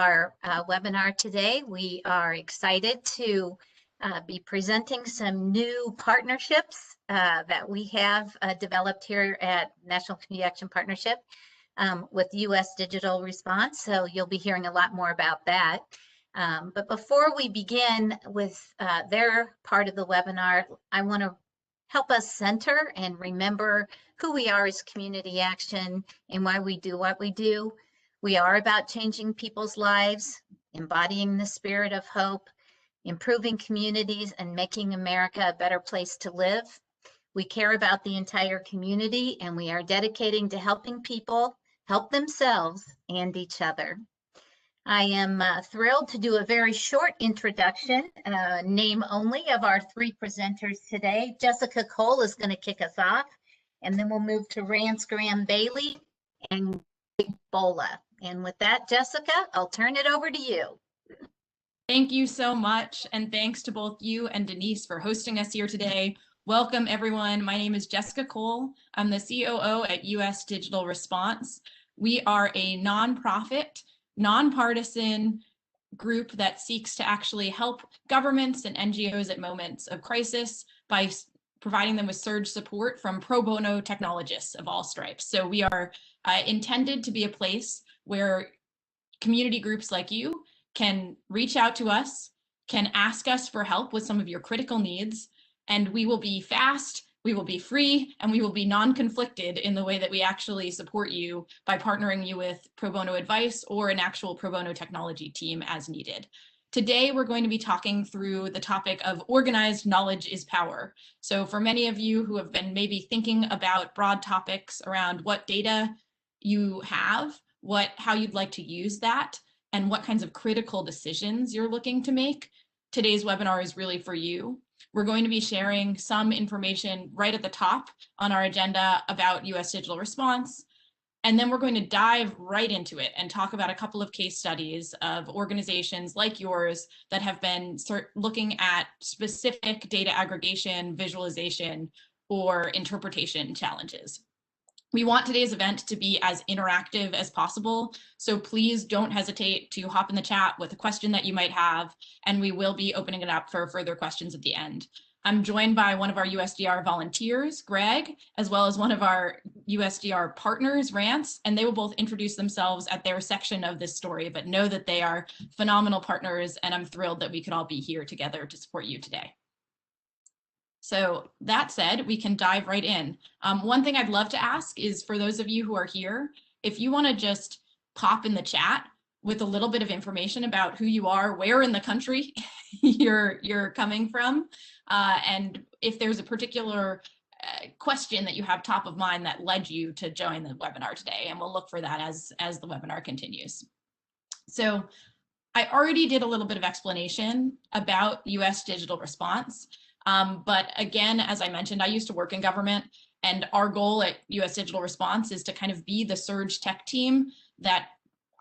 our webinar today. We are excited to be presenting some new partnerships that we have developed here at National Community Action Partnership with US Digital Response. So you'll be hearing a lot more about that. But before we begin with their part of the webinar, I want to help us center and remember who we are as community action and why we do what we do. We are about changing people's lives, embodying the spirit of hope, improving communities, and making America a better place to live. We care about the entire community, and we are dedicating to helping people help themselves and each other. I am thrilled to do a very short introduction, name only, of our three presenters today. Jessica Cole is going to kick us off, and then we'll move to Rance Graham-Bailey and Bola. And with that, Jessica, I'll turn it over to you. Thank you so much, and thanks to both you and Denise for hosting us here today. Welcome, everyone. My name is Jessica Cole. I'm the COO at US Digital Response. We are a nonprofit, nonpartisan group that seeks to actually help governments and NGOs at moments of crisis by providing them with surge support from pro bono technologists of all stripes. So we are intended to be a place where community groups like you can reach out to us, can ask us for help with some of your critical needs, and we will be fast, we will be free, and we will be non-conflicted in the way that we actually support you by partnering you with pro bono advice or an actual pro bono technology team as needed. Today, we're going to be talking through the topic of organized knowledge is power. So for many of you who have been maybe thinking about broad topics around what data you have, how you'd like to use that, and what kinds of critical decisions you're looking to make, today's webinar is really for you. We're going to be sharing some information right at the top on our agenda about US Digital Response. And then we're going to dive right into it and talk about a couple of case studies of organizations like yours that have been looking at specific data aggregation, visualization, or interpretation challenges. We want today's event to be as interactive as possible, so please don't hesitate to hop in the chat with a question that you might have, and we will be opening it up for further questions at the end. I'm joined by one of our USDR volunteers, Greg, as well as one of our USDR partners, Rance, and they will both introduce themselves at their section of this story, but know that they are phenomenal partners, and I'm thrilled that we could all be here together to support you today. So that said, we can dive right in. One thing I'd love to ask is for those of you who are here, if you want to just pop in the chat with a little bit of information about who you are, where in the country you're coming from, and if there's a particular question that you have top of mind that led you to join the webinar today, and we'll look for that as the webinar continues. So I already did a little bit of explanation about US Digital Response. But again, as I mentioned, I used to work in government, and our goal at US Digital Response is to kind of be the surge tech team that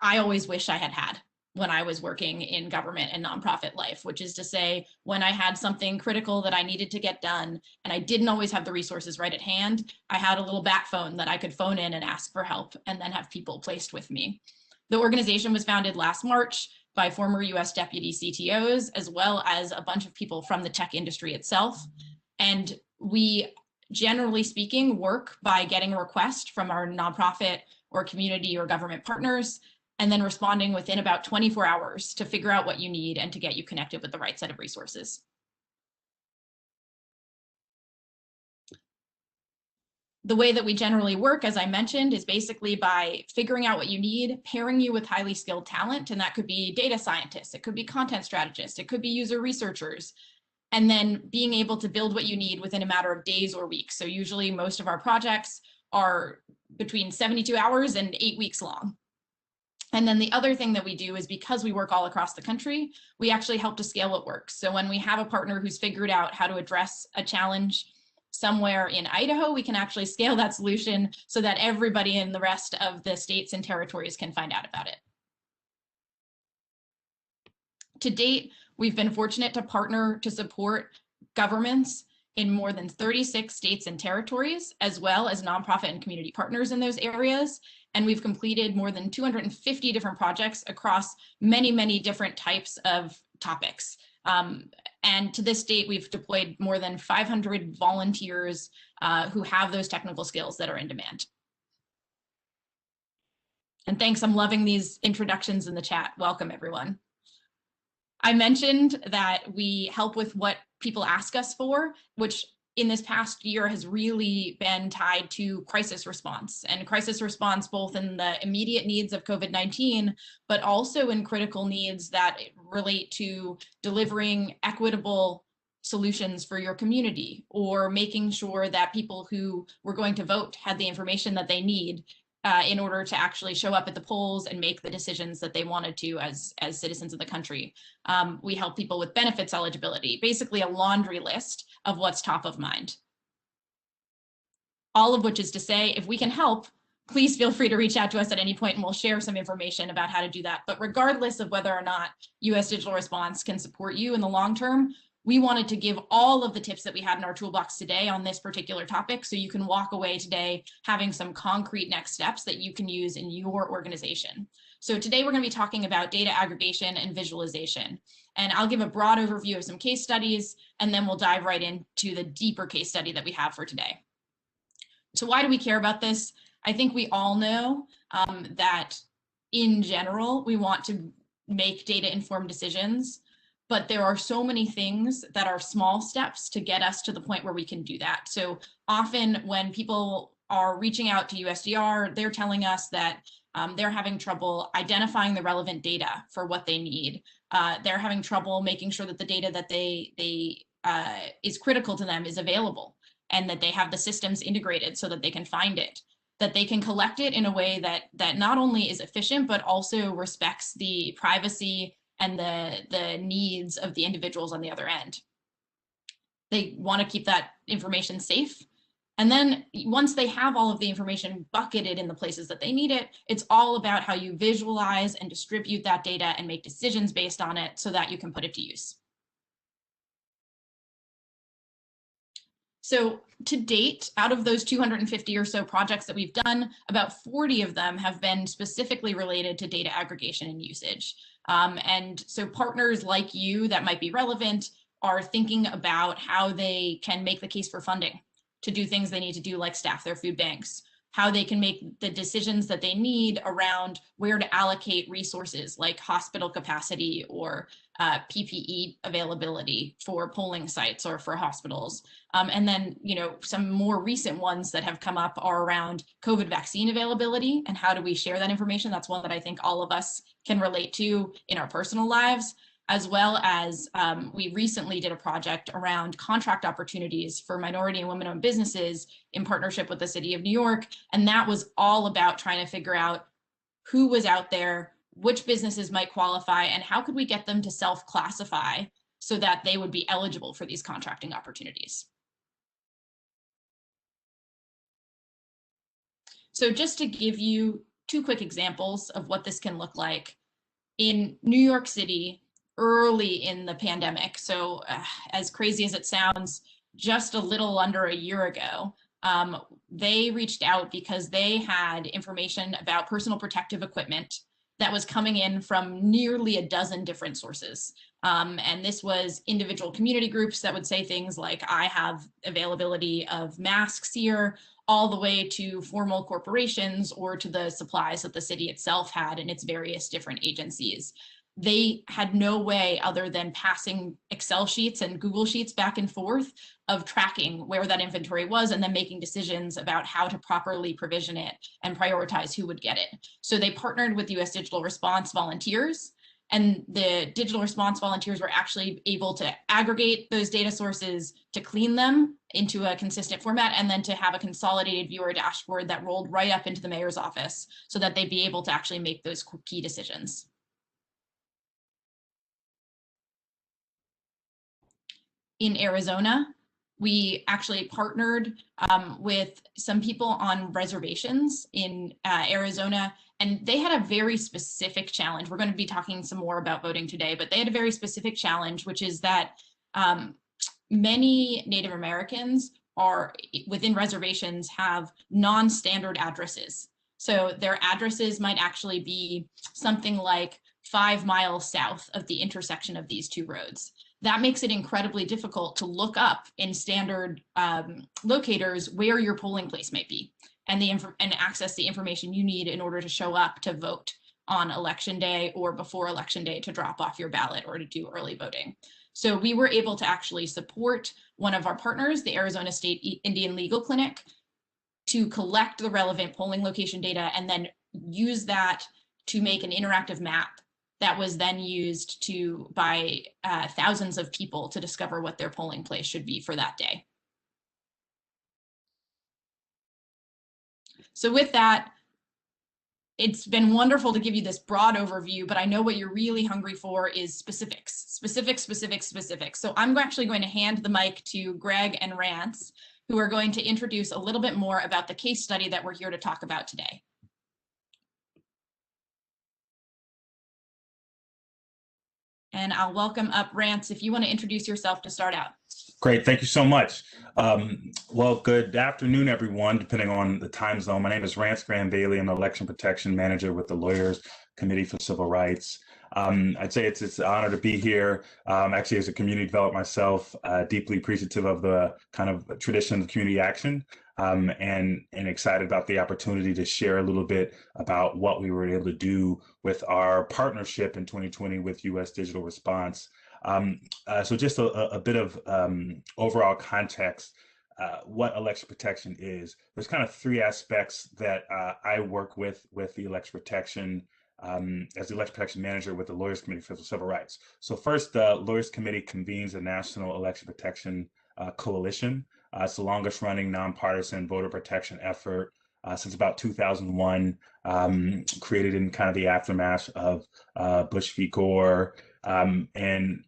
I always wish I had had when I was working in government and nonprofit life, which is to say, when I had something critical that I needed to get done and I didn't always have the resources right at hand, I had a little bat phone that I could phone in and ask for help and then have people placed with me. The organization was founded last March by former US deputy CTOs, as well as a bunch of people from the tech industry itself. And we, generally speaking, work by getting a request from our nonprofit or community or government partners, and then responding within about 24 hours to figure out what you need and to get you connected with the right set of resources. The way that we generally work, as I mentioned, is basically by figuring out what you need, pairing you with highly skilled talent, and that could be data scientists, it could be content strategists, it could be user researchers, and then being able to build what you need within a matter of days or weeks. So usually most of our projects are between 72 hours and 8 weeks long. And then the other thing that we do is, because we work all across the country, we actually help to scale what works. So when we have a partner who's figured out how to address a challenge somewhere in Idaho, we can actually scale that solution so that everybody in the rest of the states and territories can find out about it. To date, we've been fortunate to partner to support governments in more than 36 states and territories, as well as nonprofit and community partners in those areas. And we've completed more than 250 different projects across many, many different types of topics. And to this date, we've deployed more than 500 volunteers who have those technical skills that are in demand. And thanks, I'm loving these introductions in the chat. Welcome, everyone. I mentioned that we help with what people ask us for, which in this past year has really been tied to crisis response, and crisis response both in the immediate needs of COVID-19, but also in critical needs that relate to delivering equitable solutions for your community, or making sure that people who were going to vote had the information that they need in order to actually show up at the polls and make the decisions that they wanted to as citizens of the country. We help people with benefits eligibility, basically a laundry list of what's top of mind. All of which is to say, if we can help, please feel free to reach out to us at any point and we'll share some information about how to do that. But regardless of whether or not US Digital Response can support you in the long term, we wanted to give all of the tips that we had in our toolbox today on this particular topic, so you can walk away today having some concrete next steps that you can use in your organization. So today we're going to be talking about data aggregation and visualization. And I'll give a broad overview of some case studies, and then we'll dive right into the deeper case study that we have for today. So why do we care about this? I think we all know that in general, we want to make data-informed decisions, but there are so many things that are small steps to get us to the point where we can do that. So often when people are reaching out to USDR, they're telling us that they're having trouble identifying the relevant data for what they need. They're having trouble making sure that the data that is critical to them is available, and that they have the systems integrated so that they can find it, that they can collect it in a way that not only is efficient, but also respects the privacy and the needs of the individuals on the other end. They want to keep that information safe. And then once they have all of the information bucketed in the places that they need it, it's all about how you visualize and distribute that data and make decisions based on it so that you can put it to use. So to date, out of those 250 or so projects that we've done, about 40 of them have been specifically related to data aggregation and usage. And so partners like you that might be relevant are thinking about how they can make the case for funding to do things they need to do, like staff their food banks, how they can make the decisions that they need around where to allocate resources like hospital capacity or PPE availability for polling sites or for hospitals. And then, some more recent ones that have come up are around COVID vaccine availability and how do we share that information. That's one that I think all of us can relate to in our personal lives, as well as we recently did a project around contract opportunities for minority and women-owned businesses in partnership with the city of New York. And that was all about trying to figure out who was out there, which businesses might qualify, and how could we get them to self-classify so that they would be eligible for these contracting opportunities. So just to give you two quick examples of what this can look like. In New York City, early in the pandemic, so as crazy as it sounds, just a little under a year ago, they reached out because they had information about personal protective equipment that was coming in from nearly a dozen different sources. And this was individual community groups that would say things like, I have availability of masks here, all the way to formal corporations or to the supplies that the city itself had in its various different agencies. They had no way other than passing Excel sheets and Google Sheets back and forth of tracking where that inventory was and then making decisions about how to properly provision it and prioritize who would get it. So they partnered with US Digital Response volunteers, and the digital response volunteers were actually able to aggregate those data sources, to clean them into a consistent format, and then to have a consolidated viewer dashboard that rolled right up into the mayor's office so that they'd be able to actually make those key decisions. In Arizona, we actually partnered with some people on reservations in Arizona, and they had a very specific challenge. We're going to be talking some more about voting today, but they had a very specific challenge, which is that many Native Americans are within reservations have non-standard addresses. So their addresses might actually be something like 5 miles south of the intersection of these two roads. That makes it incredibly difficult to look up in standard locators where your polling place might be and access the information you need in order to show up to vote on election day or before election day to drop off your ballot or to do early voting. So we were able to actually support one of our partners, the Arizona State Indian Legal Clinic, to collect the relevant polling location data and then use that to make an interactive map that was then used by thousands of people to discover what their polling place should be for that day. So with that, it's been wonderful to give you this broad overview, but I know what you're really hungry for is specifics. So I'm actually going to hand the mic to Greg and Rance, who are going to introduce a little bit more about the case study that we're here to talk about today. And I'll welcome up Rance if you want to introduce yourself to start out. Great, thank you so much. Well, good afternoon, everyone, depending on the time zone. My name is Rance Graham-Bailey. I'm an election protection manager with the Lawyers Committee for Civil Rights. I'd say it's an honor to be here. Actually, as a community developer myself, deeply appreciative of the kind of tradition of community action, and excited about the opportunity to share a little bit about what we were able to do with our partnership in 2020 with US Digital Response. So just a bit of overall context, what election protection is. There's kind of three aspects that I work with the election protection as the election protection manager with the Lawyers Committee for Civil Rights. So first, the Lawyers Committee convenes a National Election Protection Coalition. It's the longest running nonpartisan voter protection effort since about 2001, created in kind of the aftermath of Bush v. Gore. And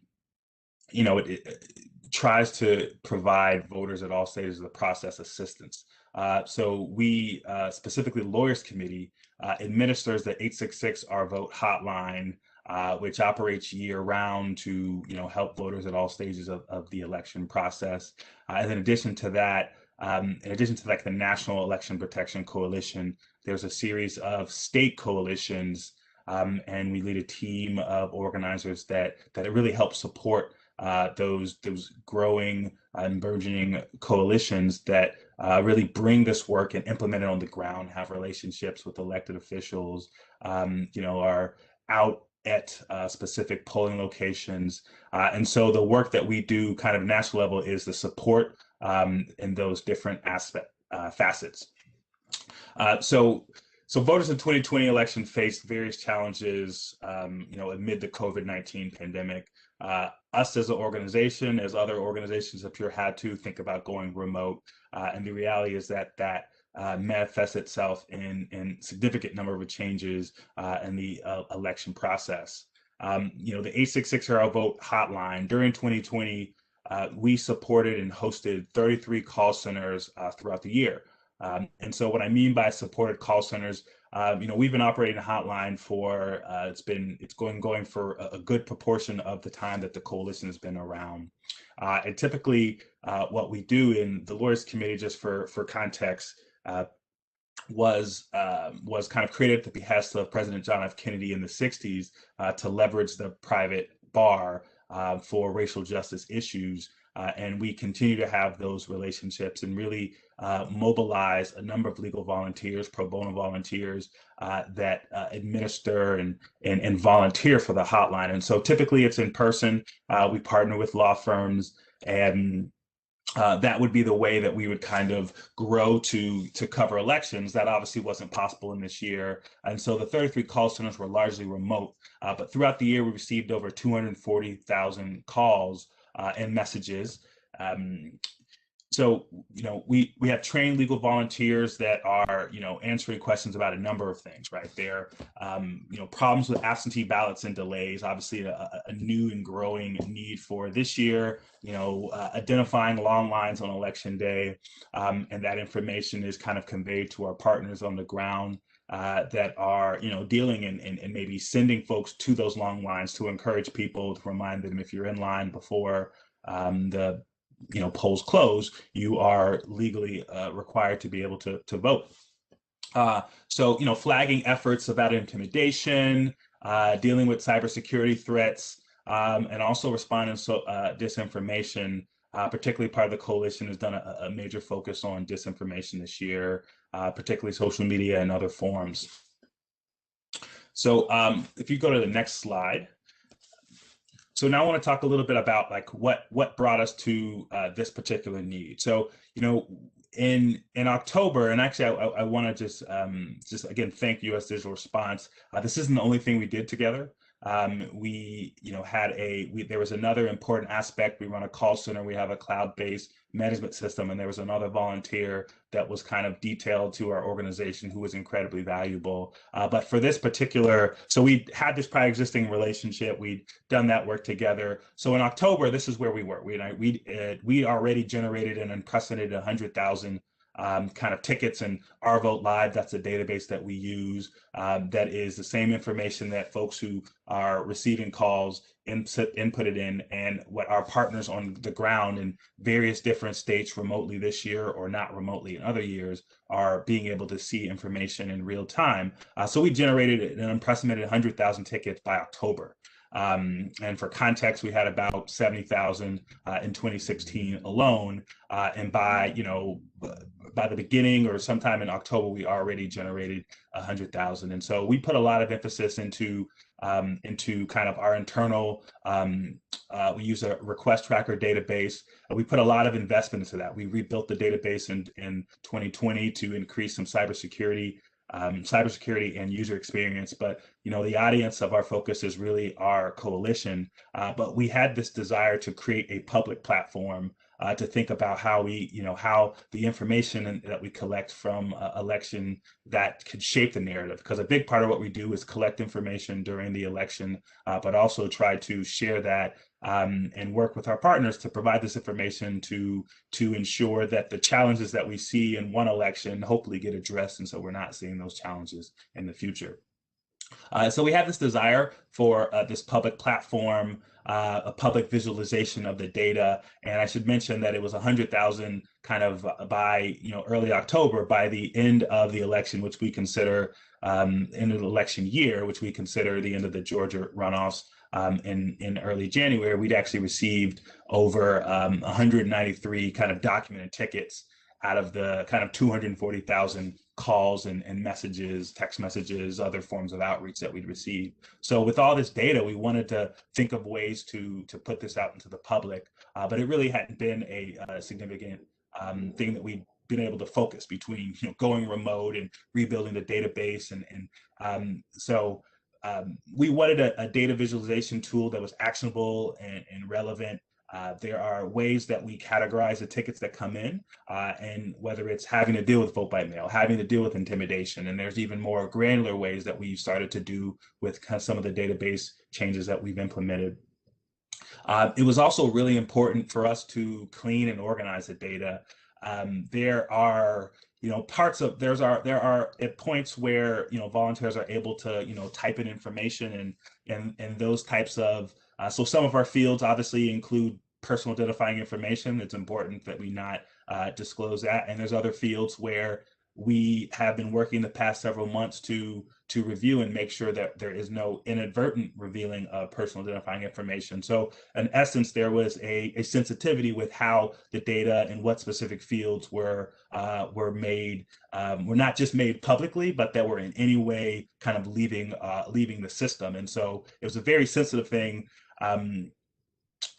it tries to provide voters at all stages of the process assistance. So we, specifically the Lawyers Committee, administers the 866 Our Vote hotline, which operates year round to help voters at all stages of the election process. And in addition to that, in addition to like the National Election Protection Coalition, there's a series of state coalitions, and we lead a team of organizers that really help support those growing and burgeoning coalitions that really bring this work and implement it on the ground, have relationships with elected officials, are out at specific polling locations. And so the work that we do kind of national level is the support in those different facets. So voters in 2020 election faced various challenges, amid the COVID-19 pandemic. Us as an organization, as other organizations up here had to think about going remote. And the reality is that manifests itself in significant number of changes in the election process. The 866 Our Vote hotline during 2020, we supported and hosted 33 call centers throughout the year. And so what I mean by supported call centers, we've been operating a hotline for it's going for a good proportion of the time that the coalition has been around. And typically, what we do in the Lawyers Committee, just for context, was kind of created at the behest of President John F. Kennedy in the 60s to leverage the private bar for racial justice issues. And we continue to have those relationships and really mobilize a number of legal volunteers, pro bono volunteers that administer and volunteer for the hotline. And so typically it's in person. We partner with law firms, and that would be the way that we would kind of grow to cover elections. That obviously wasn't possible in this year. And so the 33 call centers were largely remote. But throughout the year, we received over 240,000 calls and messages. So, we have trained legal volunteers that are, answering questions about a number of things, right? There, problems with absentee ballots and delays, obviously a new and growing need for this year, identifying long lines on election day. And that information is kind of conveyed to our partners on the ground that are, dealing and maybe sending folks to those long lines to encourage people, to remind them if you're in line before polls close, you are legally required to be able to vote. So, flagging efforts about intimidation, dealing with cybersecurity threats, and also responding to disinformation. Particularly part of the coalition has done a major focus on disinformation this year, particularly social media and other forms. So if you go to the next slide. So now I want to talk a little bit about what brought us to this particular need. So, in October, and actually I want to just again thank US Digital Response. This isn't the only thing we did together. We there was another important aspect. We run a call center. We have a cloud-based management system, and there was another volunteer that was kind of detailed to our organization who was incredibly valuable. But for this particular, so we had this prior existing relationship. We'd done that work together. So in October, this is where we were. We already generated an unprecedented 100,000 kind of tickets, and our Vote Live, that's a database that we use that is the same information that folks who are receiving calls input it in, and what our partners on the ground in various different states remotely this year or not remotely in other years are being able to see information in real time. So we generated an unprecedented 100,000 tickets by October. And for context, we had about 70,000 in 2016 alone. And by the beginning or sometime in October, we already generated 100,000. And so we put a lot of emphasis into kind of our internal, we use a request tracker database. We put a lot of investment into that. We rebuilt the database in 2020 to increase some cybersecurity and user experience. But the audience of our focus is really our coalition. But we had this desire to create a public platform to think about how how the information that we collect from election that could shape the narrative. Because a big part of what we do is collect information during the election, but also try to share that and work with our partners to provide this information to ensure that the challenges that we see in one election hopefully get addressed, and so we're not seeing those challenges in the future. So we have this desire for this public platform, a public visualization of the data, and I should mention that it was 100,000 kind of by early October. By the end of the election, which we consider end of the election year, which we consider the end of the Georgia runoffs. In early January, we'd actually received over 193 kind of documented tickets out of the kind of 240,000 calls and messages, text messages, other forms of outreach that we'd received. So with all this data, we wanted to think of ways to put this out into the public, but it really hadn't been a significant thing that we'd been able to focus between going remote and rebuilding the database. So we wanted a data visualization tool that was actionable and relevant. There are ways that we categorize the tickets that come in, and whether it's having to deal with vote by mail, having to deal with intimidation, and there's even more granular ways that we've started to do with some of the database changes that we've implemented. It was also really important for us to clean and organize the data. There are there are at points where volunteers are able to type in information and those types of so some of our fields obviously include personal identifying information. It's important that we not disclose that, and there's other fields where we have been working the past several months to review and make sure that there is no inadvertent revealing of personal identifying information. So in essence, there was a sensitivity with how the data and what specific fields were made, were not just made publicly, but that were in any way kind of leaving the system. And so it was a very sensitive thing. And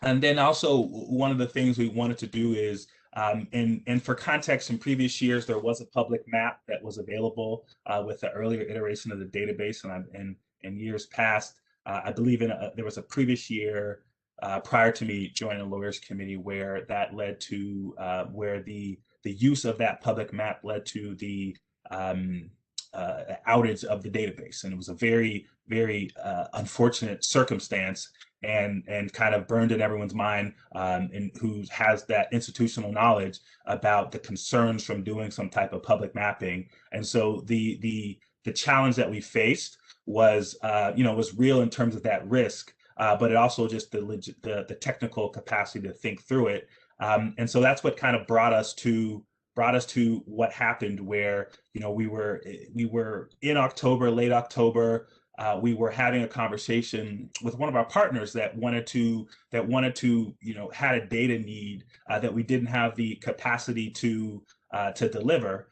then also one of the things we wanted to do is, and for context, in previous years, there was a public map that was available with the earlier iteration of the database. And in years past, I believe there was a previous year prior to me joining the Lawyers Committee where that led to, where the use of that public map led to the outage of the database. And it was a very, very unfortunate circumstance, and kind of burned in everyone's mind, and who has that institutional knowledge about the concerns from doing some type of public mapping. And so the challenge that we faced was was real in terms of that risk, but it also just the technical capacity to think through it. And so that's what kind of brought us to what happened, where we were in October, late October. We were having a conversation with one of our partners that wanted to had a data need that we didn't have the capacity to deliver,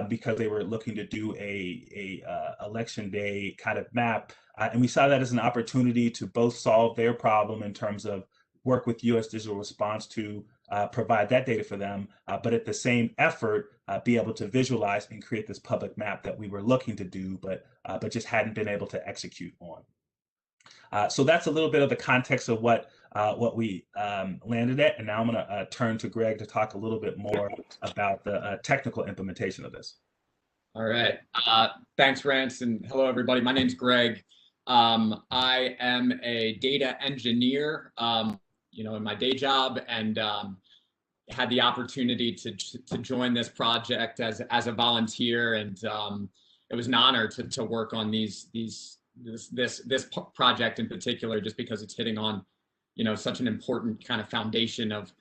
because they were looking to do a election day kind of map, and we saw that as an opportunity to both solve their problem in terms of work with U.S. Digital Response to provide that data for them, but at the same effort, be able to visualize and create this public map that we were looking to do, but just hadn't been able to execute on. So that's a little bit of the context of what we landed at, and now I'm going to turn to Greg to talk a little bit more about the technical implementation of this. All right. Thanks, Rance, and hello, everybody. My name's Greg. I am a data engineer, in my day job, and had the opportunity to join this project as a volunteer, and it was an honor to work on this project in particular, just because it's hitting on such an important kind of foundation of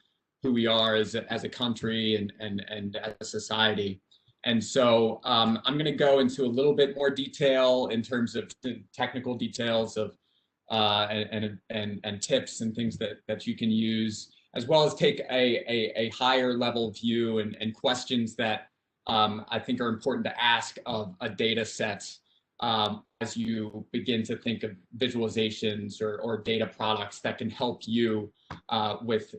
who we are as a country and as a society. And so I'm going to go into a little bit more detail in terms of the technical details of and tips and things that you can use, as well as take a higher level view and questions that I think are important to ask of a data set as you begin to think of visualizations or data products that can help you with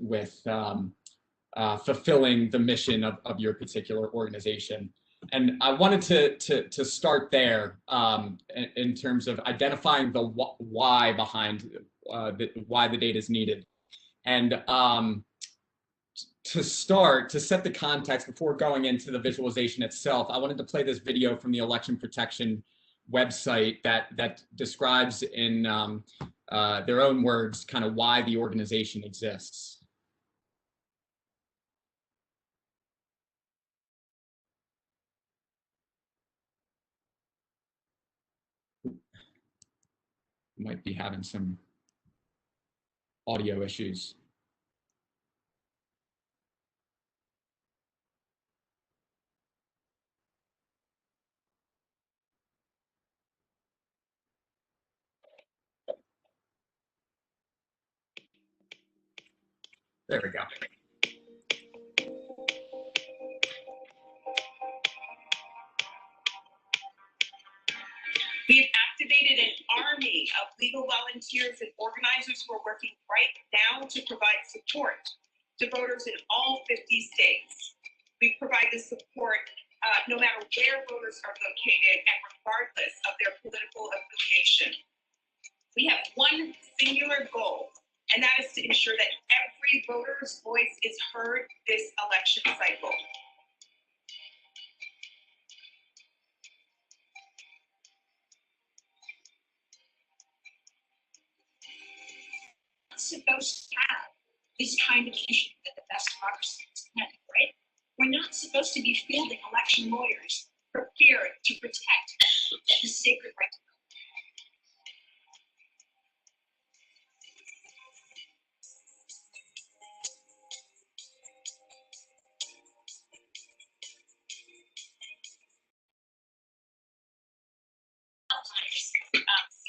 fulfilling the mission of your particular organization. And I wanted to start there in terms of identifying the why behind why the data is needed. And to set the context before going into the visualization itself, I wanted to play this video from the election protection website that describes in their own words kind of why the organization exists. Might be having some audio issues. There we go. We have activated an army of legal volunteers and organizers who are working right now to provide support to voters in all 50 states. We provide this support no matter where voters are located and regardless of their political affiliation. We have one singular goal, and that is to ensure that every voter's voice is heard this election cycle. Supposed to have this kind of issue that the best democracies can, right? We're not supposed to be fielding election lawyers prepared to protect the sacred right to vote.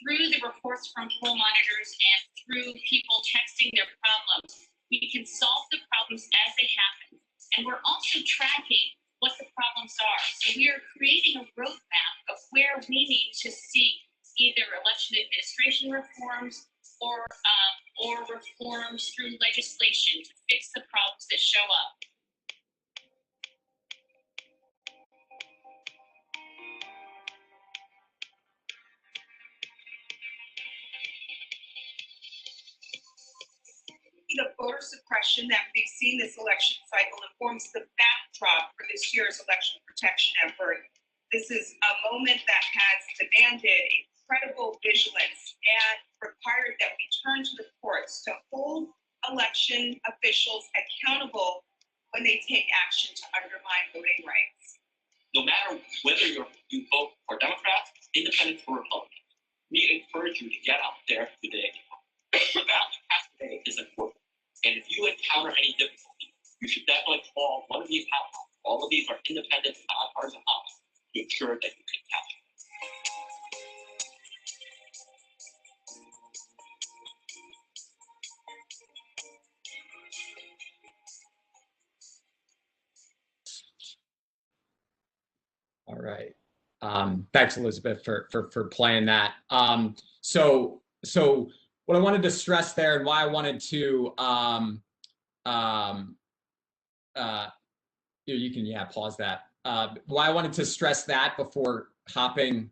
Through the reports from poll monitors and through people texting their problems, we can solve the problems as they happen. And we're also tracking what the problems are. So we are creating a roadmap of where we need to seek either election administration reforms or reforms through legislation to fix the problems that show up. The voter suppression that we've seen this election cycle informs the backdrop for this year's election protection effort. This is a moment that has demanded incredible vigilance and required that we turn to the courts to hold election officials accountable when they take action to undermine voting rights. No matter whether you vote for Democrats, Independents, or Republicans, we encourage you to get out there today. The ballot cast today is important. And if you encounter any difficulty, Thanks, Elizabeth, for playing that. So what I wanted to stress there, and why I wanted to you can pause that. Why I wanted to stress that before hopping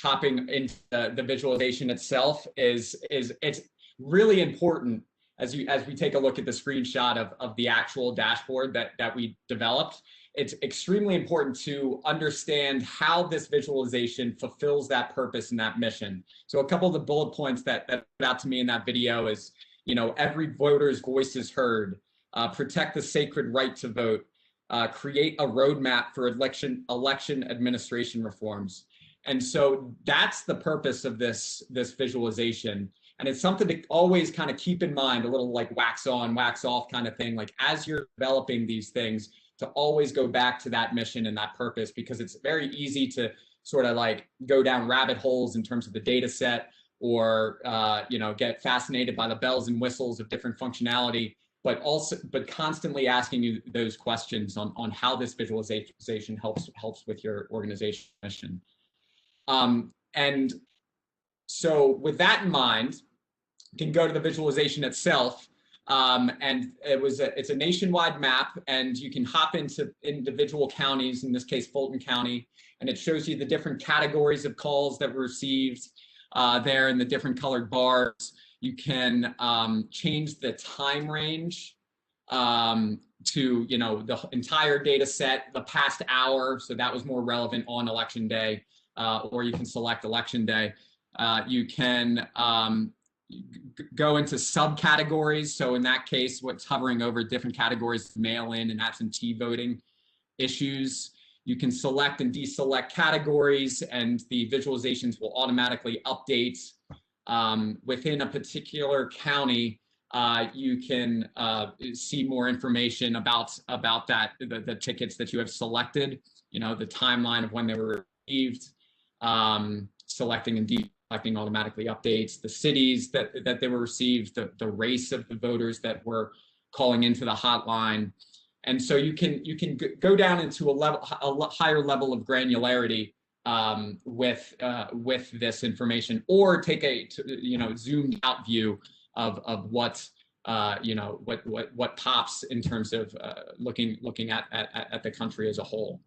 into the visualization itself is it's really important as we take a look at the screenshot of the actual dashboard that we developed. It's extremely important to understand how this visualization fulfills that purpose and that mission. So a couple of the bullet points that stood out to me in that video is, every voter's voice is heard, protect the sacred right to vote, create a roadmap for election administration reforms. And so that's the purpose of this visualization. And it's something to always kind of keep in mind, a little like wax on, wax off kind of thing, like as you're developing these things, to always go back to that mission and that purpose, because it's very easy to sort of like go down rabbit holes in terms of the data set, or get fascinated by the bells and whistles of different functionality, but constantly asking you those questions on how this visualization helps with your organization mission. And so with that in mind, you can go to the visualization itself. And it's a nationwide map, and you can hop into individual counties, in this case, Fulton County, and it shows you the different categories of calls that were received there in the different colored bars. You can change the time range to, the entire data set, the past hour, so that was more relevant on election day, or you can select election day. You can go into subcategories. So in that case, what's hovering over different categories, mail-in and absentee voting issues. You can select and deselect categories, and the visualizations will automatically update. Within a particular county, you can see more information about that, the tickets that you have selected, the timeline of when they were received, selecting and deselecting automatically updates, the cities that they were received, the race of the voters that were calling into the hotline. And so you can go down into a higher level of granularity with this information, or take a zoomed out view of what what pops in terms of looking at the country as a whole.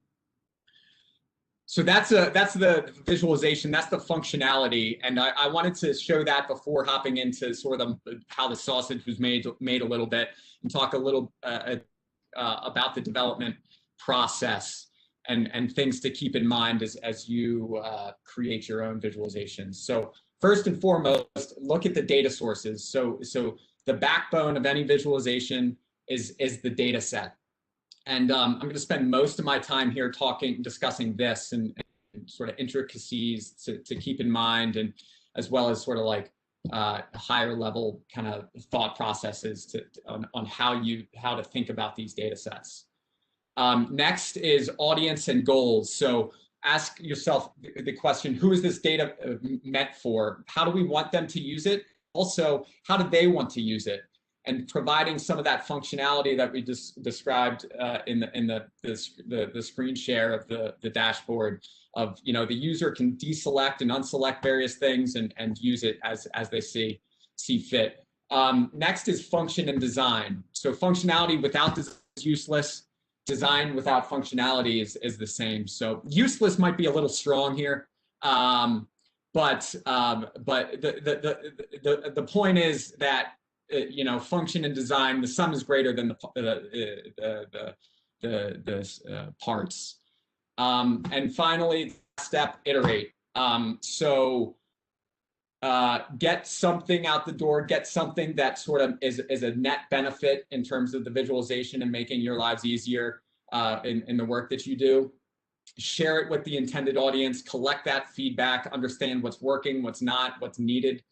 So that's the visualization, that's the functionality, and I wanted to show that before hopping into sort of how the sausage was made a little bit, and talk a little about the development process and things to keep in mind as you create your own visualizations. So first and foremost, look at the data sources. So the backbone of any visualization is the data set. And I'm going to spend most of my time here discussing this and sort of intricacies to keep in mind, and as well as sort of like higher level kind of thought processes on how to think about these data sets. Next is audience and goals. So ask yourself the question, who is this data meant for? How do we want them to use it? Also, how do they want to use it? And providing some of that functionality that we just described in the screen share of the dashboard, of the user can deselect and unselect various things and use it as they see fit. Next is function and design. So functionality without design is useless. Design without functionality is the same. So useless might be a little strong here, but the point is that function and design, the sum is greater than the parts. And finally, step, iterate. Get something out the door, get something that sort of is a net benefit in terms of the visualization and making your lives easier in the work that you do. Share it with the intended audience, collect that feedback, understand what's working, what's not, what's needed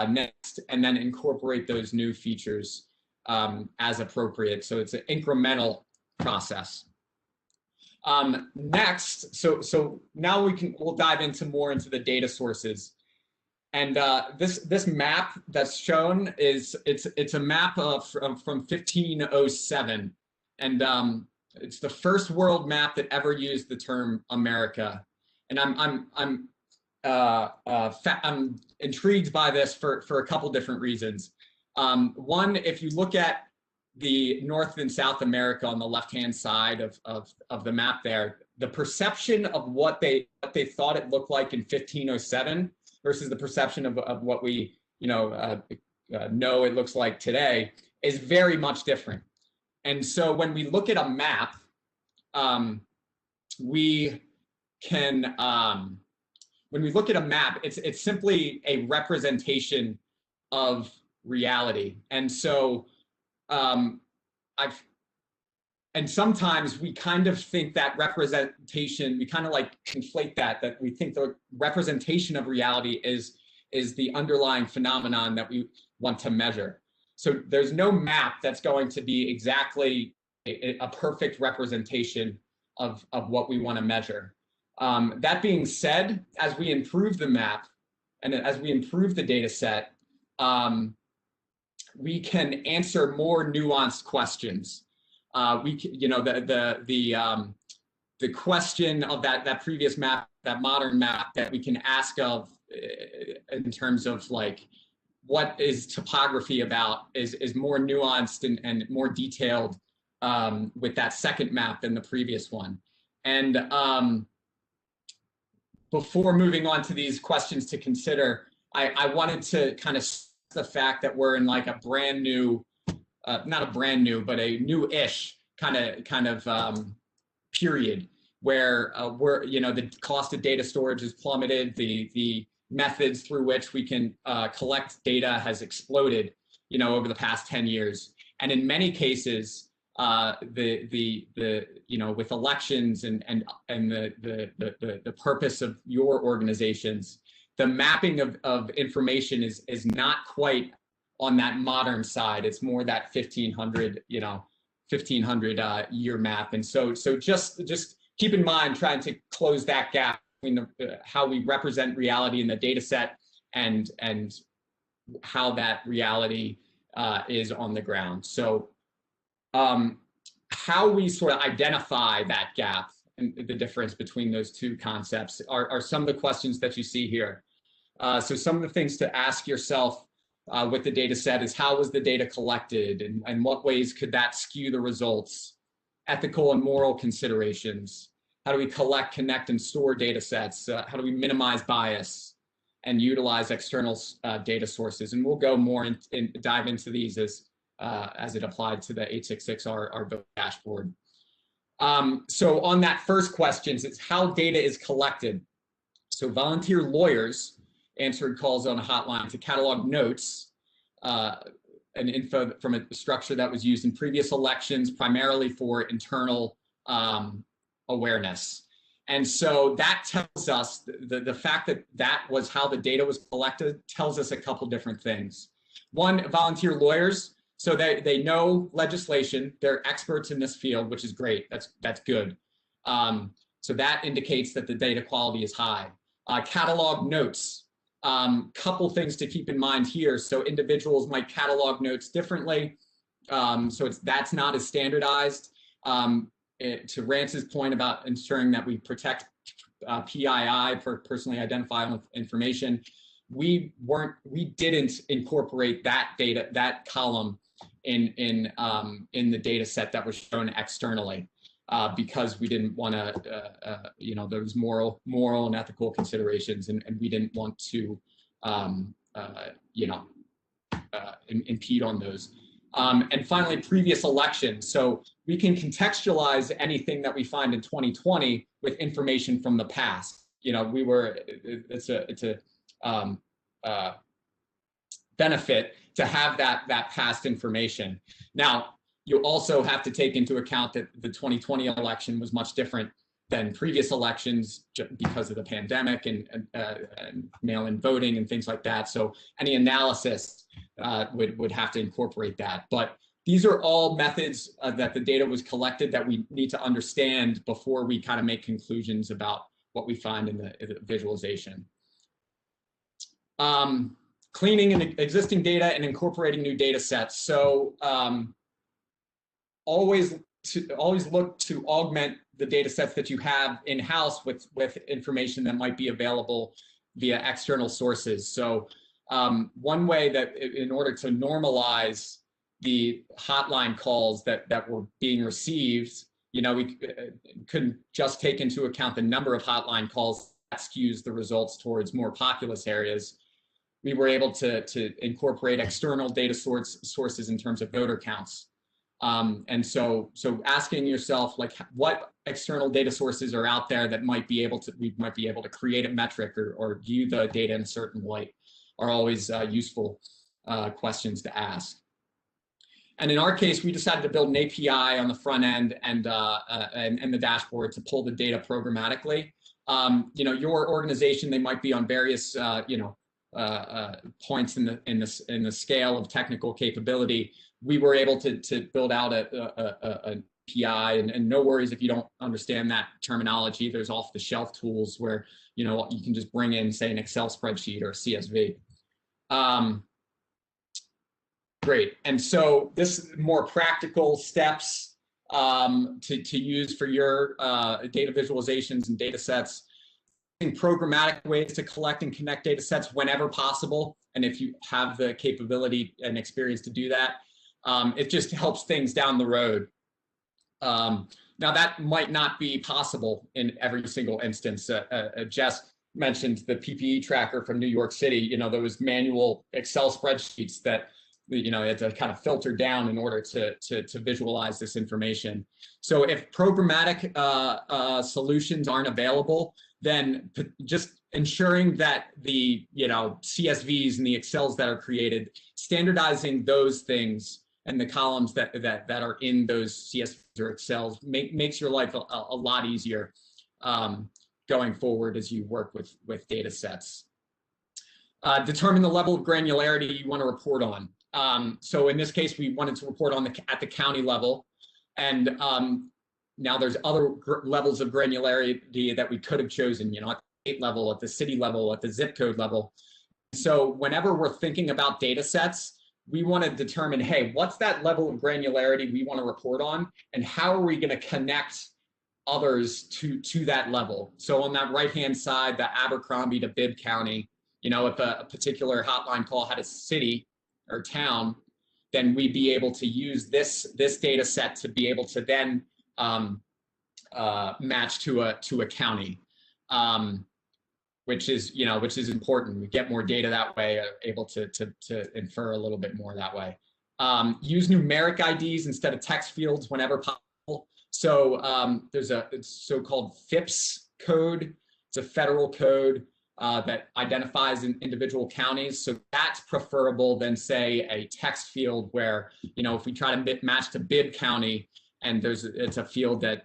next, and then incorporate those new features as appropriate. So it's an incremental process. Next, so now we'll dive more into the data sources. And this map that's shown it's a map from 1507, and it's the first world map that ever used the term America, and I'm intrigued by this for a couple different reasons. One, if you look at the North and South America on the left-hand side of the map there, the perception of what they thought it looked like in 1507 versus the perception of what we know it looks like today is very much different. And so when we look at a map, we can when we look at a map, it's simply a representation of reality. And so and sometimes we kind of think that representation, we kind of like conflate that we think the representation of reality is the underlying phenomenon that we want to measure. So there's no map that's going to be exactly a perfect representation of what we want to measure. That being said, as we improve the map and as we improve the data set, we can answer more nuanced questions. The question of that previous map, that modern map that we can ask of in terms of like, what is topography about is more nuanced and more detailed with that second map than the previous one. And before moving on to these questions to consider, I wanted to kind of the fact that we're in like a brand new, not a brand new, but a new-ish kind of period where the cost of data storage has plummeted, the methods through which we can collect data has exploded, over the past 10 years. And in many cases, with elections and the purpose of your organizations, the mapping of information is not quite on that modern side. It's more that 1500 year map. And so just keep in mind trying to close that gap between how we represent reality in the data set and how that reality is on the ground. So how we sort of identify that gap and the difference between those two concepts are some of the questions that you see here. So some of the things to ask yourself with the data set is, how was the data collected, and what ways could that skew the results? Ethical and moral considerations. How do we collect, connect, and store data sets? How do we minimize bias and utilize external data sources? And we'll go more dive into these as it applied to the 866 our vote dashboard. So on that first question, it's how data is collected. So volunteer lawyers answered calls on a hotline to catalog notes and info from a structure that was used in previous elections, primarily for internal awareness. And so that tells us, the fact that was how the data was collected tells us a couple different things. One, volunteer lawyers, so they know legislation, they're experts in this field, which is great, that's good. So that indicates that the data quality is high. Catalog notes, couple things to keep in mind here. So individuals might catalog notes differently. So that's not as standardized. To Rance's point about ensuring that we protect PII, for personally identifiable information, we didn't incorporate that data, that column in the data set that was shown externally because we didn't want to, there was moral and ethical considerations, and we didn't want to, impede on those. And finally, previous elections. So we can contextualize anything that we find in 2020 with information from the past. It's a benefit to have that past information. Now, you also have to take into account that the 2020 election was much different than previous elections because of the pandemic and mail-in voting and things like that. So any analysis would have to incorporate that. But these are all methods that the data was collected that we need to understand before we kind of make conclusions about what we find in the visualization. Cleaning existing data and incorporating new data sets. So always look to augment the data sets that you have in-house with information that might be available via external sources. So one way that in order to normalize the hotline calls that were being received, we couldn't just take into account the number of hotline calls that skews the results towards more populous areas. We were able to incorporate external data sources in terms of voter counts. And so asking yourself, like, what external data sources are out there that we might be able to create a metric or view the data in a certain light are always useful questions to ask. And in our case, we decided to build an API on the front end and the dashboard to pull the data programmatically. Your organization, they might be on various points in the scale of technical capability. We were able to build out an API, and no worries if you don't understand that terminology. There's off-the-shelf tools where you can just bring in, say, an Excel spreadsheet or a CSV. Great. And so this more practical steps to use for your data visualizations and data sets. Programmatic ways to collect and connect data sets whenever possible. And if you have the capability and experience to do that, it just helps things down the road. Now that might not be possible in every single instance. Jess mentioned the PPE tracker from New York City. Those manual Excel spreadsheets that you had to kind of filter down in order to visualize this information. So if programmatic solutions aren't available, then just ensuring that the CSVs and the Excels that are created, standardizing those things and the columns that are in those CSVs or Excels makes your life a lot easier going forward as you work with data sets. Determine the level of granularity you want to report on. So in this case, we wanted to report on at the county level, and now there's other levels of granularity that we could have chosen, at the state level, at the city level, at the zip code level. So whenever we're thinking about data sets, we want to determine, hey, what's that level of granularity we want to report on, and how are we going to connect others to that level? So on that right-hand side, the Abercrombie to Bibb County, if a particular hotline call had a city or town, then we'd be able to use this data set to be able to then match to a county, which is important. We get more data that way, able to infer a little bit more that way. Use numeric IDs instead of text fields whenever possible. So there's a so-called FIPS code. It's a federal code that identifies individual counties. So that's preferable than, say, a text field where, if we try to match to Bibb County and it's a field that,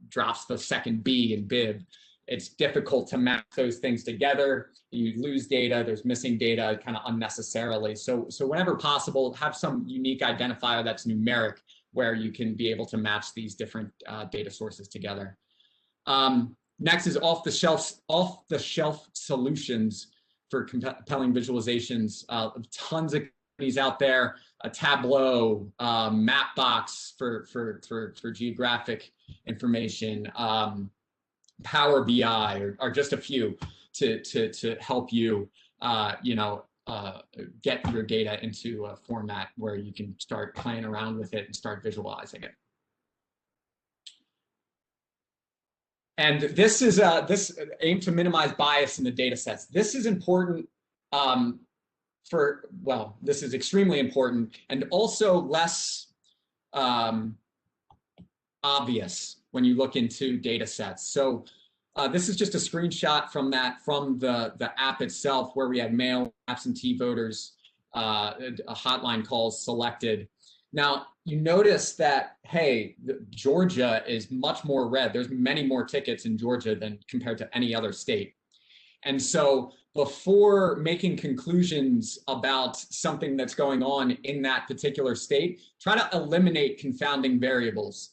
drops the second B in Bibb, it's difficult to match those things together. You lose data, there's missing data kind of unnecessarily. So whenever possible, have some unique identifier that's numeric where you can be able to match these different data sources together. Next is off-the-shelf solutions for compelling visualizations. Tons of companies out there, a Tableau, Mapbox for geographic information, Power BI are just a few to help you, get your data into a format where you can start playing around with it and start visualizing it. And this is this aim to minimize bias in the data sets. This is important this is extremely important and also less obvious when you look into data sets. So this is just a screenshot from the app itself, where we had mail, absentee voters, hotline calls selected. Now, you notice that, hey, Georgia is much more red. There's many more tickets in Georgia than compared to any other state. And so before making conclusions about something that's going on in that particular state, try to eliminate confounding variables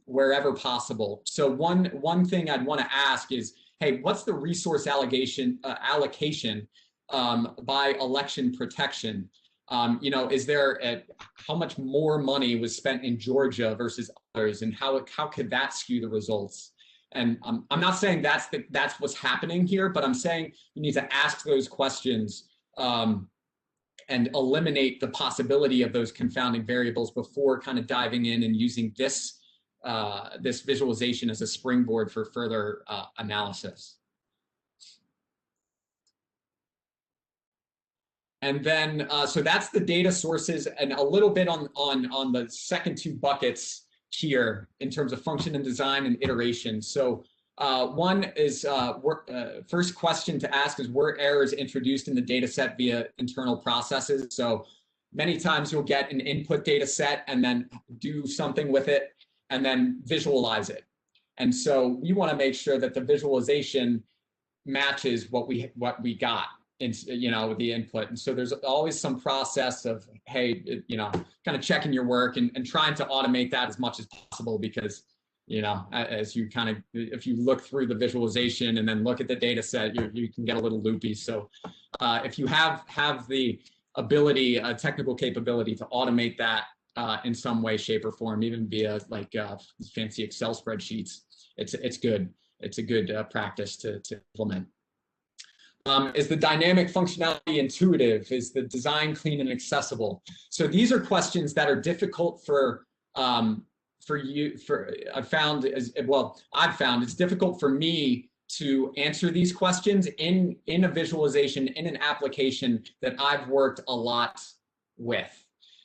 wherever possible. So one thing I'd want to ask is, hey, what's the resource allocation by election protection? Is there how much more money was spent in Georgia versus others, and how could that skew the results? And I'm not saying that's what's happening here, but I'm saying you need to ask those questions and eliminate the possibility of those confounding variables before kind of diving in and using this this visualization as a springboard for further analysis. And then, so that's the data sources, and a little bit on the second two buckets here in terms of function and design and iteration. So one is, first question to ask is, were errors introduced in the data set via internal processes? So many times you'll get an input data set and then do something with it and then visualize it. And so we want to make sure that the visualization matches what we got in, you know, with the input. And so there's always some process of, hey, you know, kind of checking your work and trying to automate that as much as possible, because, you know, as you kind of, if you look through the visualization and then look at the data set, you can get a little loopy. So if you have the ability, technical capability to automate that in some way, shape, or form, even via like fancy Excel spreadsheets, it's good. It's a good practice to implement. Is the dynamic functionality intuitive? Is the design clean and accessible? So these are questions that are difficult for you. I've found it's difficult for me to answer these questions in a visualization, in an application that I've worked a lot with.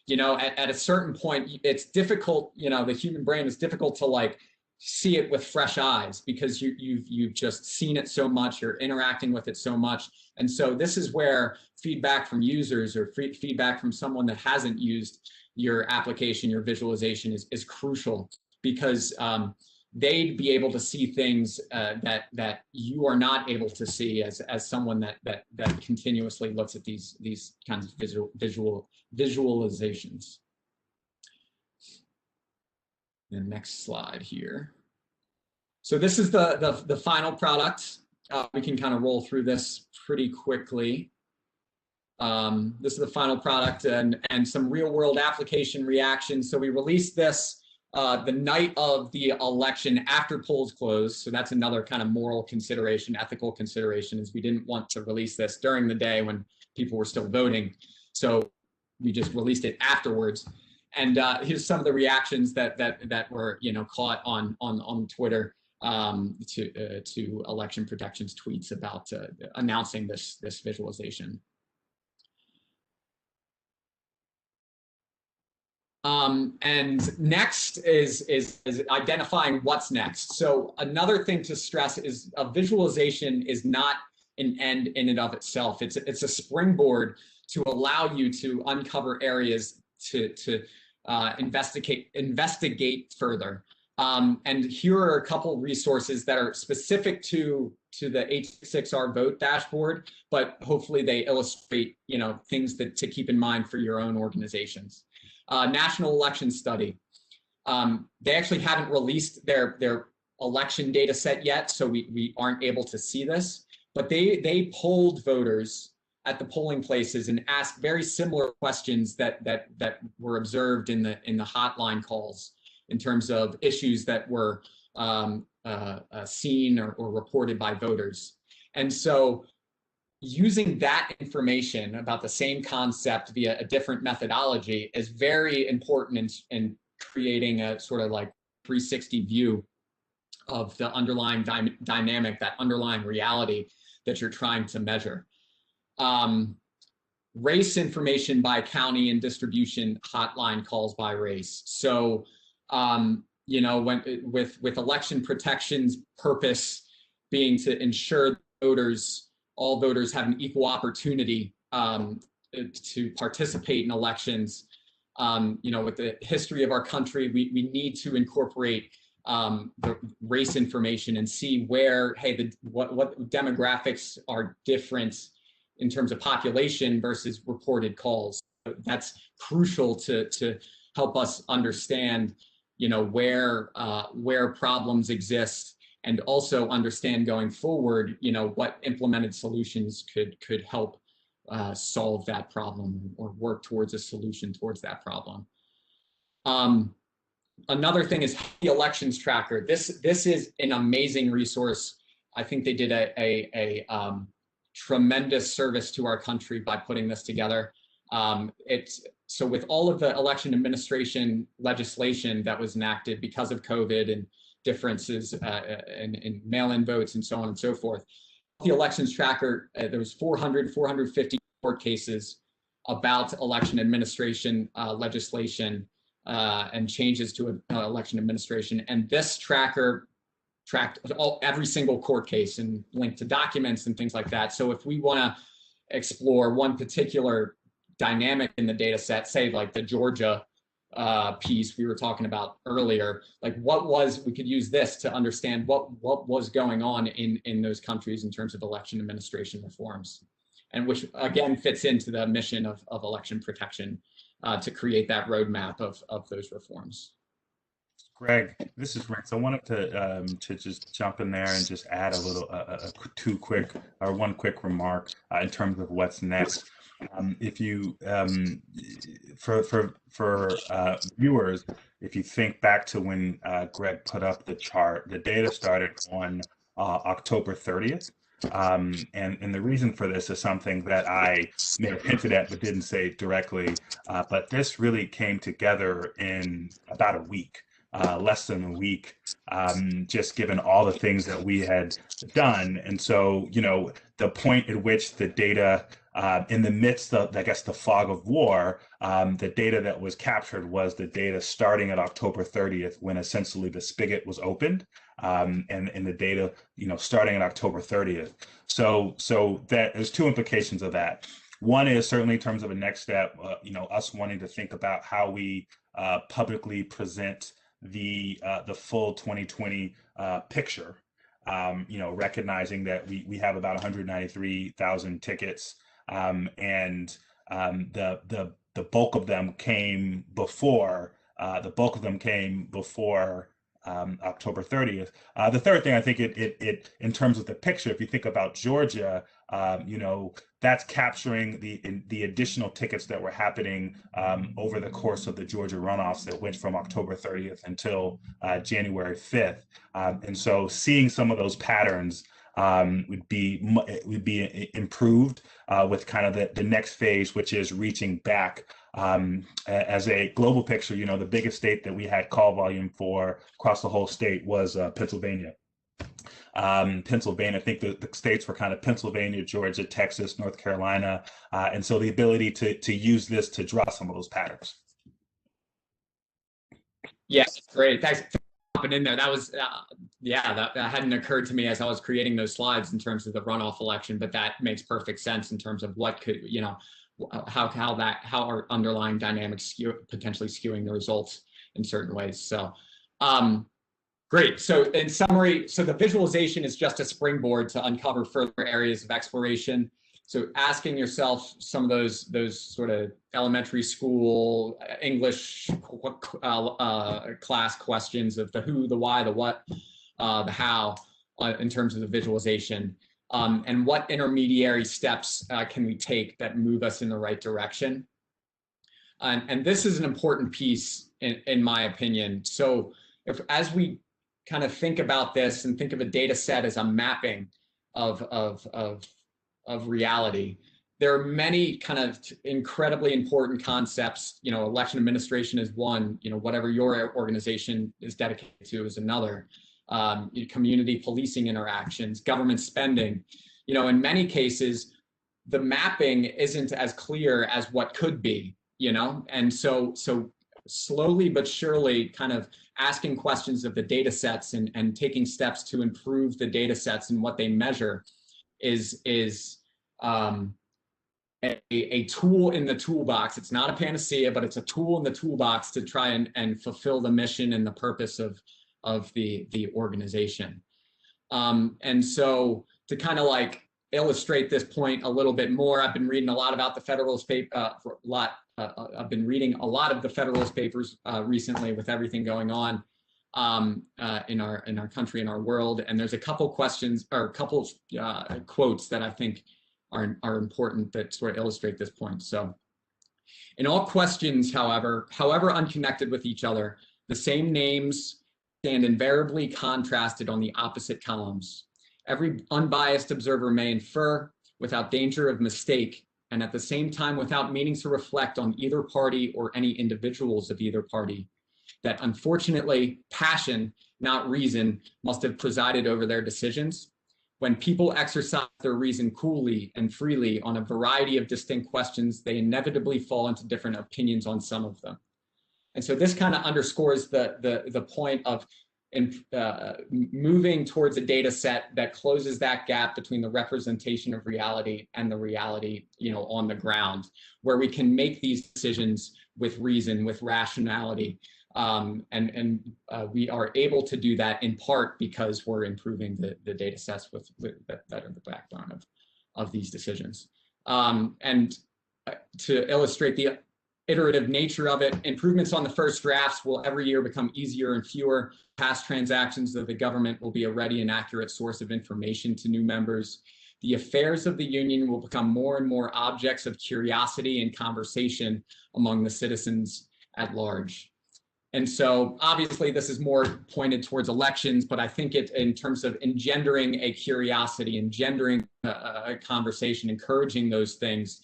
You know, at a certain point, it's difficult. You know, the human brain is difficult to like see it with fresh eyes, because you've just seen it so much, you're interacting with it so much. And so this is where feedback from users or feedback from someone that hasn't used your application, your visualization is crucial, because they'd be able to see things that you are not able to see as someone that continuously looks at these kinds of visualizations. The next slide here. So this is the final product. We can kind of roll through this pretty quickly. This is the final product and some real world application reactions. So we released this the night of the election after polls closed. So that's another kind of moral consideration, ethical consideration, is we didn't want to release this during the day when people were still voting. So we just released it afterwards. And here's some of the reactions that were, you know, caught on Twitter to election protections tweets about announcing this visualization. And next is identifying what's next. So another thing to stress is a visualization is not an end in and of itself. It's a springboard to allow you to uncover areas to investigate further. And here are a couple resources that are specific to the H6R vote dashboard, but hopefully they illustrate, you know, things to keep in mind for your own organizations. National Election Study. They actually haven't released their election data set yet, so we aren't able to see this, but they polled voters at the polling places and asked very similar questions that were observed in the hotline calls in terms of issues that were seen or reported by voters. And so using that information about the same concept via a different methodology is very important in creating a sort of like 360 view of the underlying dynamic, that underlying reality that you're trying to measure. Race information by county and distribution hotline calls by race. So, you know, with election protections purpose being to ensure all voters have an equal opportunity to participate in elections. You know, with the history of our country, we need to incorporate the race information and see where, hey, what demographics are different in terms of population versus reported calls. That's crucial to help us understand, you know, where problems exist, and also understand going forward, you know, what implemented solutions could help solve that problem or work towards a solution towards that problem. Another thing is the elections tracker. This is an amazing resource. I think they did a tremendous service to our country by putting this together. So with all of the election administration legislation that was enacted because of COVID and differences in mail-in votes and so on and so forth, the elections tracker, there was 450 court cases about election administration legislation and changes to election administration. And this tracker tracked every single court case and linked to documents and things like that. So if we want to explore one particular dynamic in the data set, say like the Georgia piece we were talking about earlier, like we could use this to understand what was going on in those countries in terms of election administration reforms, and which again fits into the mission of election protection to create that roadmap of those reforms. Greg, this is Rex. I wanted to just jump in there and just add a little, one quick remark in terms of what's next. If you, for viewers, if you think back to when Greg put up the chart, the data started on October 30th. And the reason for this is something that I may have hinted at but didn't say directly, but this really came together in about a week. Less than a week, just given all the things that we had done. And so, the point at which the data, in the midst of, I guess, the fog of war, the data that was captured was the data starting at October 30th, when essentially the spigot was opened, and the data, starting at October 30th. So that there's two implications of that. One is certainly in terms of a next step, us wanting to think about how we publicly present the full 2020 picture, recognizing that we have about 193,000 tickets, and the bulk of them came before October 30th. The third thing, I think it in terms of the picture, if you think about Georgia, that's capturing the additional tickets that were happening over the course of the Georgia runoffs that went from October 30th until January 5th. And so seeing some of those patterns would be improved with kind of the next phase, which is reaching back as a global picture. The biggest state that we had call volume for across the whole state was Pennsylvania. I think the states were kind of Pennsylvania, Georgia, Texas, North Carolina, and so the ability to use this to draw some of those patterns. Yes, great. Thanks for hopping in there. That was, that hadn't occurred to me as I was creating those slides in terms of the runoff election, but that makes perfect sense in terms of what could, how our underlying dynamics potentially skewing the results in certain ways. So, great. So in summary, the visualization is just a springboard to uncover further areas of exploration. So asking yourself some of those sort of elementary school English class questions of the who, the why, the what, the how in terms of the visualization, and what intermediary steps can we take that move us in the right direction. And this is an important piece in my opinion. So as we kind of think about this and think of a data set as a mapping of reality, there are many kind of incredibly important concepts. Election administration is one, whatever your organization is dedicated to is another. Community policing interactions, government spending, in many cases, the mapping isn't as clear as what could be, and so slowly but surely kind of asking questions of the data sets and taking steps to improve the data sets and what they measure is a tool in the toolbox. It's not a panacea, but it's a tool in the toolbox to try and fulfill the mission and the purpose of the organization. And so to kind of like illustrate this point a little bit more, I've been reading a lot about the Federalist paper, I've been reading a lot of the Federalist papers recently with everything going on in our country, in our world. And there's a couple questions or a couple quotes that I think are important that sort of illustrate this point. So in all questions, however unconnected with each other, The same names stand invariably contrasted on the opposite columns. Every unbiased observer may infer, without danger of mistake, and at the same time without meaning to reflect on either party or any individuals of either party, that unfortunately passion, not reason, must have presided over their decisions. When people exercise their reason coolly and freely on a variety of distinct questions, they inevitably fall into different opinions on some of them. And so this kind of underscores the point of moving towards a data set that closes that gap between the representation of reality and the reality, on the ground, where we can make these decisions with reason, with rationality. We are able to do that in part because we're improving the data sets that are the backbone of these decisions. To illustrate the iterative nature of it, improvements on the first drafts will every year become easier and fewer. Past transactions of the government will be a ready and accurate source of information to new members. The affairs of the union will become more and more objects of curiosity and conversation among the citizens at large. And so obviously this is more pointed towards elections, but I think it, in terms of engendering a curiosity, engendering a conversation, encouraging those things,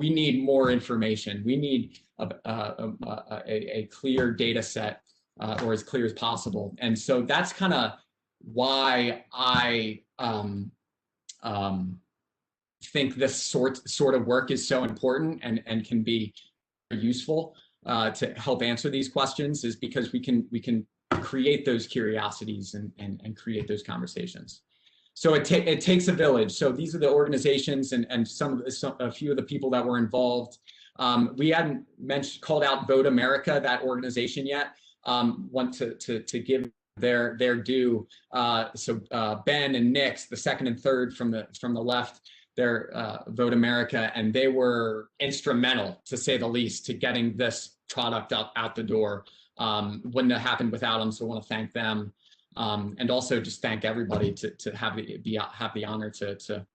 we need more information. We need a clear data set, or as clear as possible. And so that's kind of why I think this sort of work is so important and can be useful to help answer these questions, is because we can create those curiosities and create those conversations. So it takes a village. So these are the organizations and a few of the people that were involved. We hadn't called out Vote America, that organization, yet. Want to give their due. So Ben and Nick's, the second and third from the left, they're Vote America, and they were instrumental, to say the least, to getting this product out the door. Wouldn't have happened without them, so I want to thank them. And also just thank everybody to have the honor to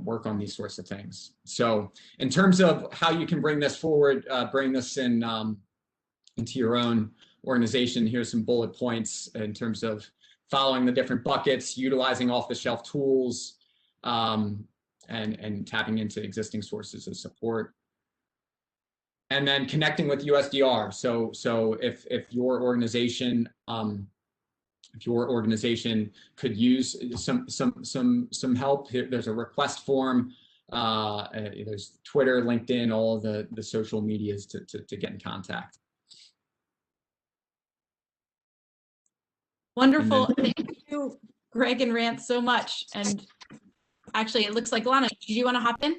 work on these sorts of things. So in terms of how you can bring this forward, bring this into your own organization, here's some bullet points in terms of following the different buckets, utilizing off-the-shelf tools, and tapping into existing sources of support. And then connecting with USDR. So if your organization could use some help, there's a request form. There's Twitter, LinkedIn, all of the social medias to get in contact. Wonderful. Thank you, Greg and Rance, so much. And actually, it looks like Lana, do you want to hop in?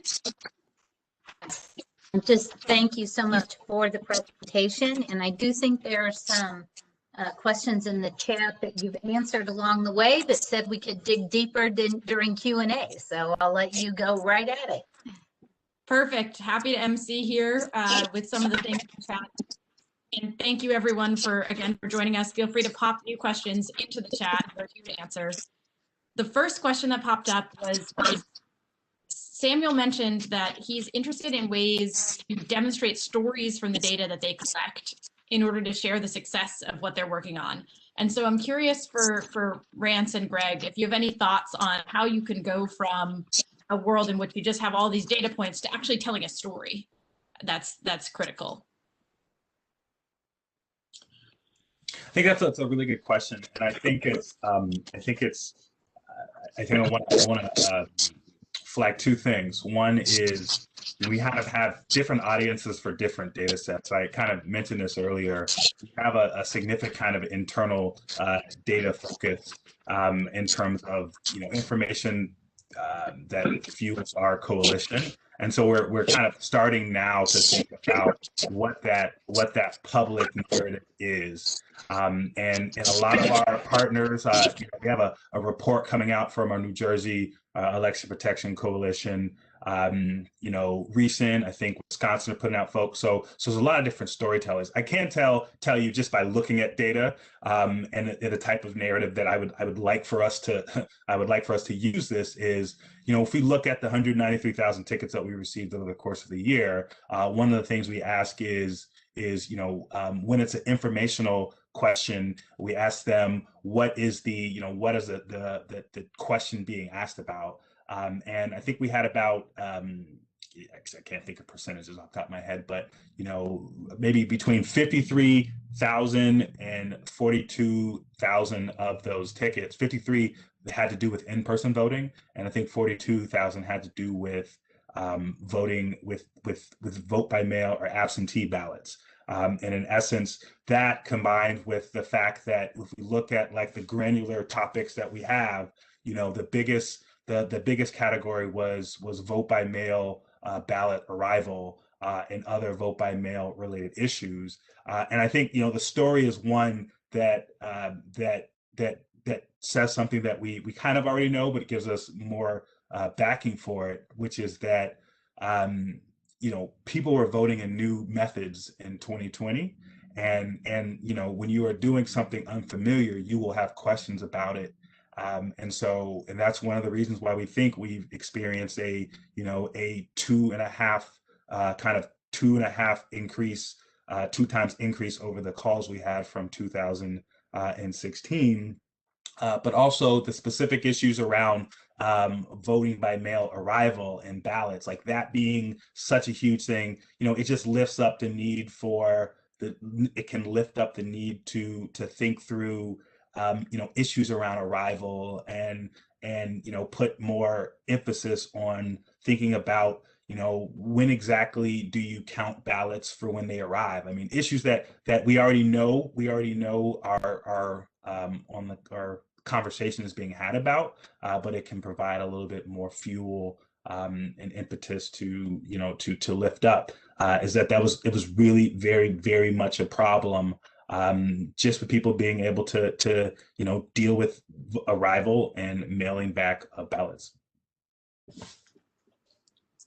Just thank you so much for the presentation. And I do think there are some questions in the chat that you've answered along the way that said we could dig deeper during Q&A. So I'll let you go right at it. Perfect. Happy to MC here with some of the things in the chat. And thank you everyone for joining us. Feel free to pop new questions into the chat. We're here to answer. The first question that popped up was Samuel mentioned that he's interested in ways to demonstrate stories from the data that they collect in order to share the success of what they're working on. And so I'm curious for Rance and Greg, if you have any thoughts on how you can go from a world in which you just have all these data points to actually telling a story that's critical. I think that's a really good question, and I think I want to flag two things. One is we have different audiences for different data sets. I kind of mentioned this earlier. We have a significant kind of internal data focus in terms of information that fuels our coalition. And so we're kind of starting now to think about what that public narrative is. And a lot of our partners, we have a report coming out from our New Jersey Election Protection Coalition recent. I think Wisconsin are putting out folks. So there's a lot of different storytellers. I can tell you just by looking at data and the type of narrative that I would like for us to use this is, if we look at the 193,000 tickets that we received over the course of the year, one of the things we ask is when it's an informational question, we ask them what is the question being asked about. And I think we had about, I can't think of percentages off the top of my head, but, maybe between 53,000 and 42,000 of those tickets, 53 had to do with in-person voting. And I think 42,000 had to do with voting with vote by mail or absentee ballots. And in essence, that combined with the fact that if we look at like the granular topics that we have, the biggest category was vote by mail, ballot arrival, and other vote by mail related issues. And I think the story is one that says something that we kind of already know, but it gives us more backing for it, which is that people were voting in new methods in 2020, and when you are doing something unfamiliar, you will have questions about it. And that's one of the reasons why we think we've experienced a 2.5 increase, 2 times increase over the calls we had from 2016. But also the specific issues around voting by mail arrival and ballots, like that being such a huge thing, it just lifts up the need it can lift up the need to think through issues around arrival and put more emphasis on thinking about when exactly do you count ballots for when they arrive. I mean, issues that we already know are our conversation is being had about, but it can provide a little bit more fuel and impetus to lift up. It was really very, very much a problem, just with people being able to deal with arrival and mailing back ballots.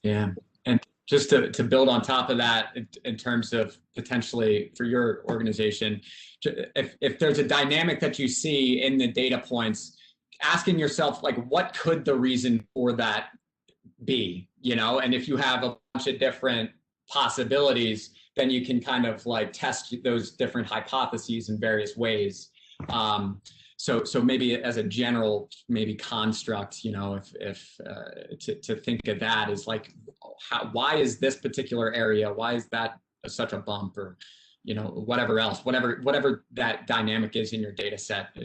Yeah, and just to build on top of that, in terms of potentially for your organization, if there's a dynamic that you see in the data points, asking yourself, like, what could the reason for that be, and if you have a bunch of different possibilities, then you can kind of like test those different hypotheses in various ways. So maybe as a general construct, if to think of that is like, why is this particular area, why is that such a bump, or whatever else, whatever that dynamic is in your data set,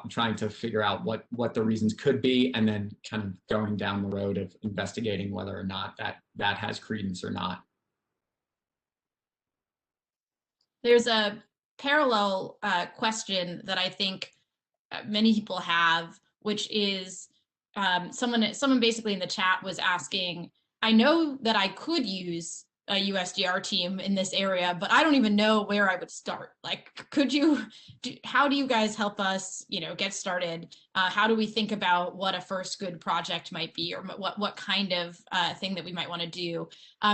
trying to figure out what the reasons could be, and then kind of going down the road of investigating whether or not that has credence or not. There's a parallel question that I think many people have, which is someone basically in the chat was asking, I know that I could use a USDR team in this area, but I don't even know where I would start. Like, how do you guys help us, get started? How do we think about what a first good project might be, or what kind of thing that we might want to do?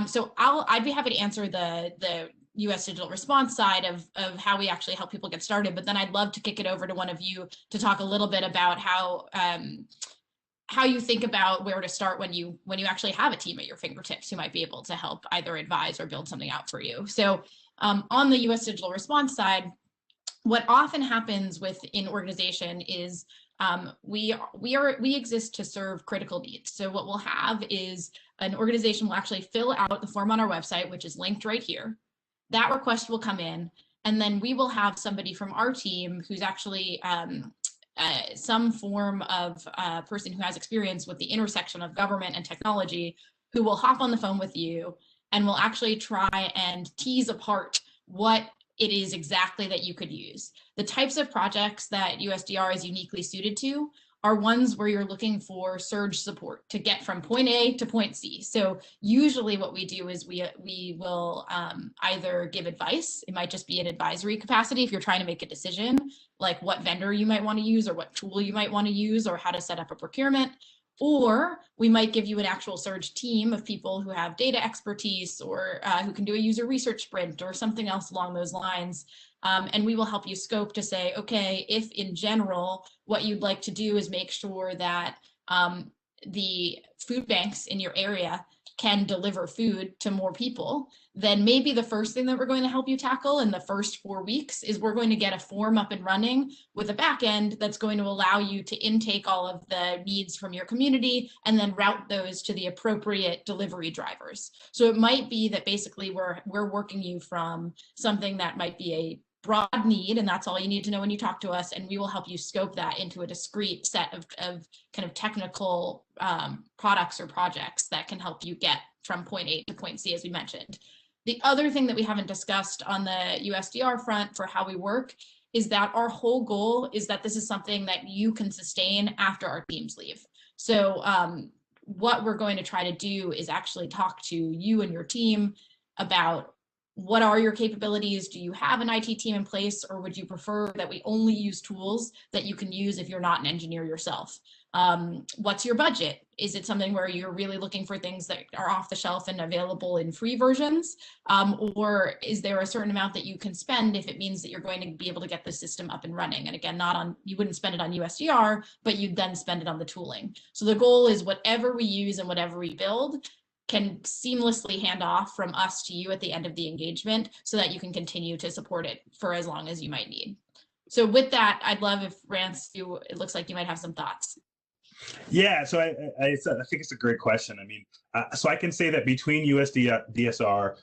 So I'd be happy to answer the US Digital Response side of how we actually help people get started, but then I'd love to kick it over to one of you to talk a little bit about how you think about where to start when you actually have a team at your fingertips who might be able to help either advise or build something out for you. So on the US Digital Response side, what often happens within organization is we exist to serve critical needs. So what we'll have is an organization will actually fill out the form on our website, which is linked right here. That request will come in, and then we will have somebody from our team who's actually some form of person who has experience with the intersection of government and technology, who will hop on the phone with you and will actually try and tease apart what it is exactly that you could use. The types of projects that USDR is uniquely suited to are ones where you're looking for surge support to get from point A to point C. So usually what we do is we will either give advice. It might just be an advisory capacity if you're trying to make a decision, like what vendor you might want to use or what tool you might want to use or how to set up a procurement. Or we might give you an actual surge team of people who have data expertise or who can do a user research sprint or something else along those lines. And we will help you scope to say, okay, if in general, what you'd like to do is make sure that the food banks in your area can deliver food to more people, then maybe the first thing that we're going to help you tackle in the first 4 weeks is we're going to get a form up and running with a back end that's going to allow you to intake all of the needs from your community and then route those to the appropriate delivery drivers. So it might be that basically we're working you from something that might be a broad need, and that's all you need to know when you talk to us, and we will help you scope that into a discrete set of kind of technical products or projects that can help you get from point A to point C, as we mentioned. The other thing that we haven't discussed on the USDR front for how we work is that our whole goal is that this is something that you can sustain after our teams leave. So what we're going to try to do is actually talk to you and your team about what are your capabilities? Do you have an IT team in place, or would you prefer that we only use tools that you can use if you're not an engineer yourself? What's your budget? Is it something where you're really looking for things that are off the shelf and available in free versions? Or is there a certain amount that you can spend if it means that you're going to be able to get the system up and running? And again, you wouldn't spend it on USDR, but you'd then spend it on the tooling. So the goal is whatever we use and whatever we build can seamlessly hand off from us to you at the end of the engagement so that you can continue to support it for as long as you might need. So with that, I'd love if Rance, it looks like you might have some thoughts. Yeah, so I think it's a great question. I mean, so I can say that between DSR,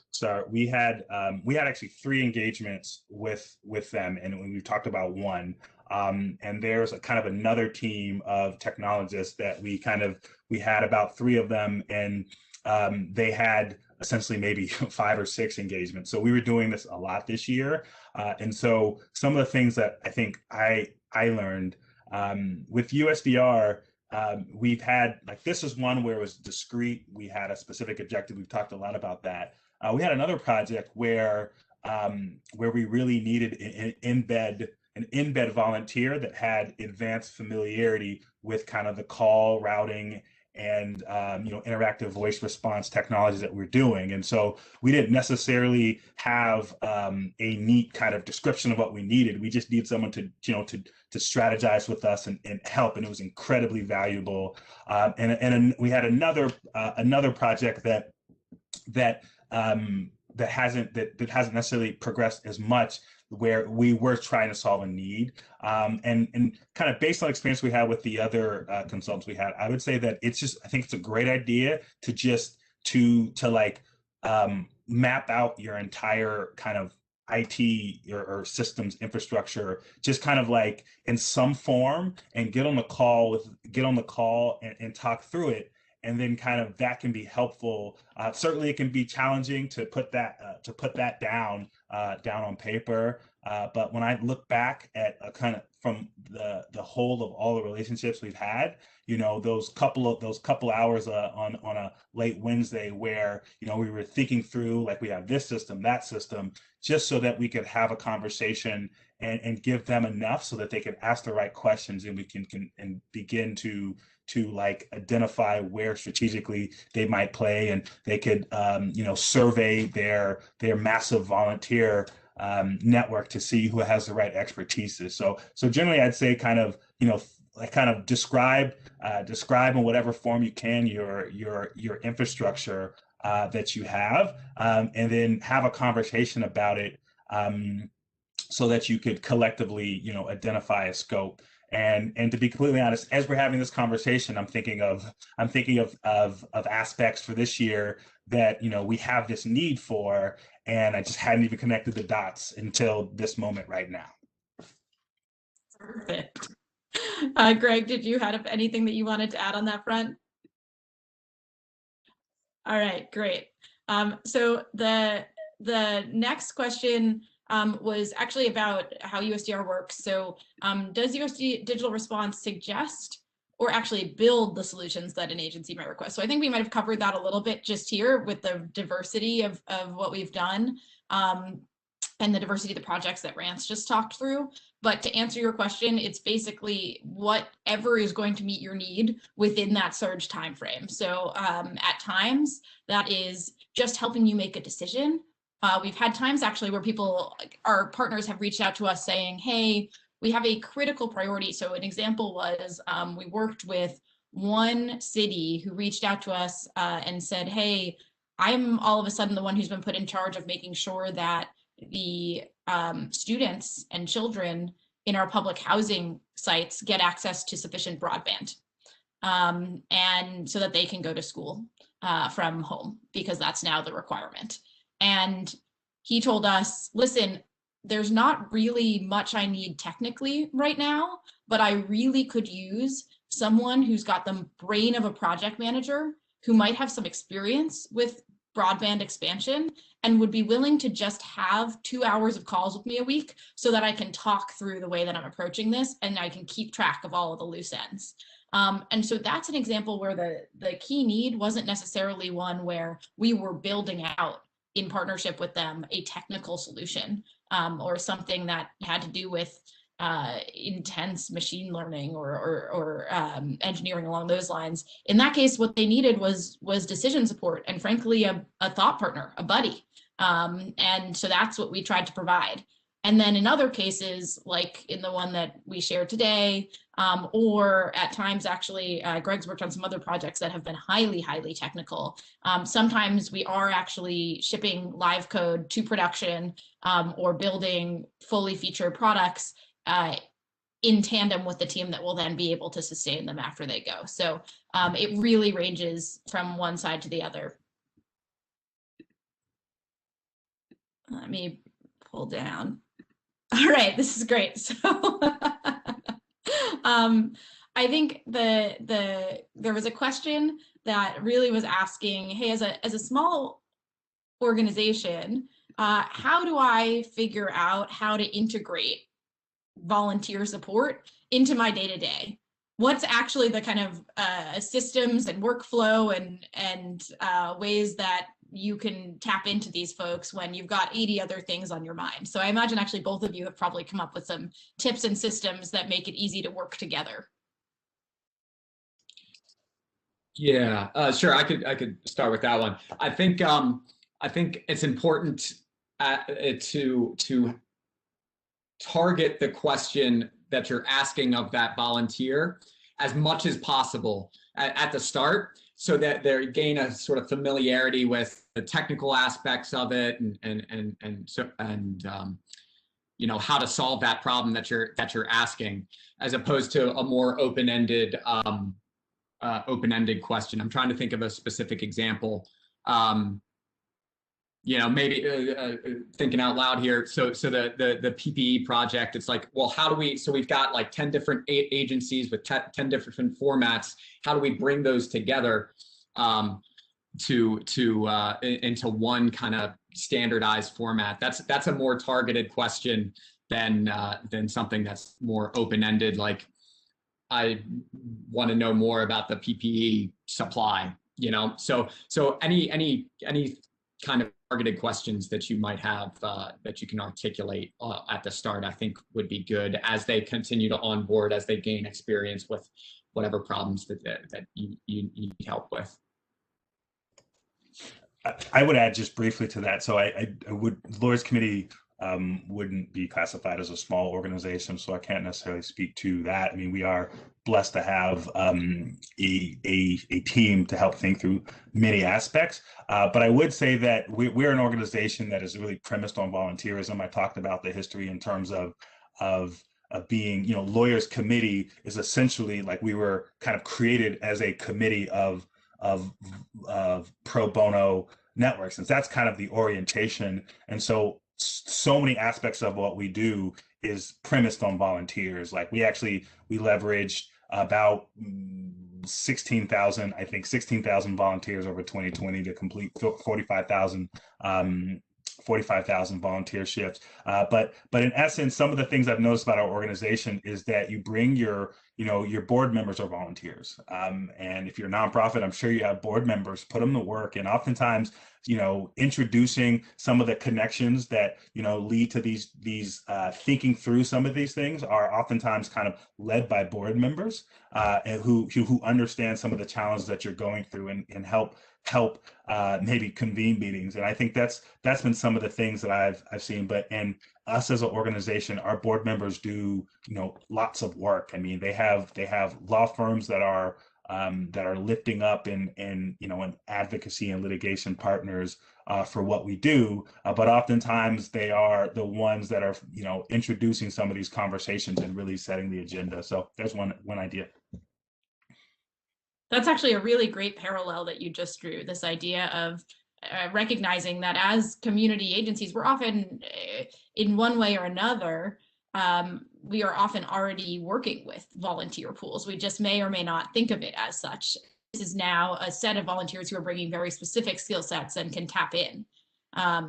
we had actually 3 engagements with them, and we talked about one. And there's a kind of another team of technologists that we had about 3 of them, and they had essentially maybe 5 or 6 engagements. So we were doing this a lot this year. And so some of the things that I think I learned with USDR, we've had, like, this is one where it was discrete. We had a specific objective. We've talked a lot about that. We had another project where we really needed an embed volunteer that had advanced familiarity with kind of the call routing and interactive voice response technologies that we're doing. And so we didn't necessarily have a neat kind of description of what we needed. We just needed someone to strategize with us and help, and it was incredibly valuable. And we had another project that hasn't necessarily progressed as much, where we were trying to solve a need. And kind of based on experience we had with the other consultants we had, I would say that I think it's a great idea to map out your entire kind of IT or systems infrastructure, just kind of like in some form, and get on the call and talk through it. And then kind of that can be helpful. Certainly it can be challenging to put that down on paper. But when I look back at kind of from the whole of all the relationships we've had, those couple hours on a late Wednesday where, we were thinking through, like, we have this system, that system, just so that we could have a conversation and give them enough so that they could ask the right questions, and we can begin to like identify where strategically they might play, and they could survey their massive volunteer network to see who has the right expertise. So generally I'd say kind of describe in whatever form you can your infrastructure that you have, and then have a conversation about it, so that you could collectively identify a scope. And to be completely honest, as we're having this conversation, I'm thinking of aspects for this year that we have this need for, and I just hadn't even connected the dots until this moment right now. Perfect. Greg, did you have anything that you wanted to add on that front? All right, great. So the next question was actually about how USDR works. So does USD Digital Response suggest or actually build the solutions that an agency might request? So I think we might have covered that a little bit just here with the diversity of what we've done, and the diversity of the projects that Rance just talked through. But to answer your question, it's basically whatever is going to meet your need within that surge timeframe. So at times that is just helping you make a decision. We've had times actually where our partners have reached out to us saying, hey, we have a critical priority. So an example was we worked with one city who reached out to us and said, hey, I'm all of a sudden the one who's been put in charge of making sure that the students and children in our public housing sites get access to sufficient broadband, and so that they can go to school from home, because that's now the requirement. And he told us, listen, there's not really much I need technically right now, but I really could use someone who's got the brain of a project manager who might have some experience with broadband expansion and would be willing to just have 2 hours of calls with me a week so that I can talk through the way that I'm approaching this and I can keep track of all of the loose ends. And so that's an example where the key need wasn't necessarily one where we were building out in partnership with them a technical solution or something that had to do with intense machine learning or engineering along those lines. In that case, what they needed was decision support and frankly, a thought partner, a buddy. And so that's what we tried to provide. And then in other cases, like in the one that we shared today, or at times actually, Greg's worked on some other projects that have been highly, highly technical. Sometimes we are actually shipping live code to production or building fully featured products in tandem with the team that will then be able to sustain them after they go. So it really ranges from one side to the other. Let me pull down. All right, this is great. So I think there was a question that really was asking, hey, as a small organization, how do I figure out how to integrate volunteer support into my day-to-day? What's actually the kind of systems and workflow and ways that you can tap into these folks when you've got 80 other things on your mind? So I imagine actually both of you have probably come up with some tips and systems that make it easy to work together. Yeah, sure. I could start with that one. I think it's important to target the question that you're asking of that volunteer as much as possible at the start, so that they gain a sort of familiarity with the technical aspects of it and you know, how to solve that problem that you're asking, as opposed to a more open-ended question. I'm trying to think of a specific example. You know, maybe thinking out loud here. So the PPE project, it's like, well, how do we, so we've got like 10 different agencies with 10 different formats. How do we bring those together into one kind of standardized format? That's a more targeted question than something that's more open-ended. Like, I want to know more about the PPE supply, you know? So any kind of targeted questions that you might have that you can articulate at the start, I think would be good as they continue to onboard, as they gain experience with whatever problems that you need help with. I would add just briefly to that. So I would, Lawyers Committee wouldn't be classified as a small organization, so I can't necessarily speak to that. I mean, we are blessed to have a team to help think through many aspects. But I would say that we're an organization that is really premised on volunteerism. I talked about the history in terms of being, you know, Lawyers Committee is essentially like we were kind of created as a committee of pro bono networks, and that's kind of the orientation. And so many aspects of what we do is premised on volunteers. Like we leveraged about 16,000 volunteers over 2020 to complete 45,000 volunteer shifts. But in essence, some of the things I've noticed about our organization is that you bring your your board members are volunteers. And if you're a nonprofit, I'm sure you have board members, put them to work. And oftentimes, introducing some of the connections that, lead to these thinking through some of these things are oftentimes kind of led by board members and who understand some of the challenges that you're going through and help maybe convene meetings. And I think that's been some of the things that I've seen. And us as an organization, our board members do, lots of work. I mean, they have law firms that are lifting up and advocacy and litigation partners for what we do, but oftentimes they are the ones that are introducing some of these conversations and really setting the agenda. So there's one idea. That's actually a really great parallel that you just drew, this idea of recognizing that as community agencies, we're often, in one way or another, we are often already working with volunteer pools. We just may or may not think of it as such. This is now a set of volunteers who are bringing very specific skill sets and can tap in.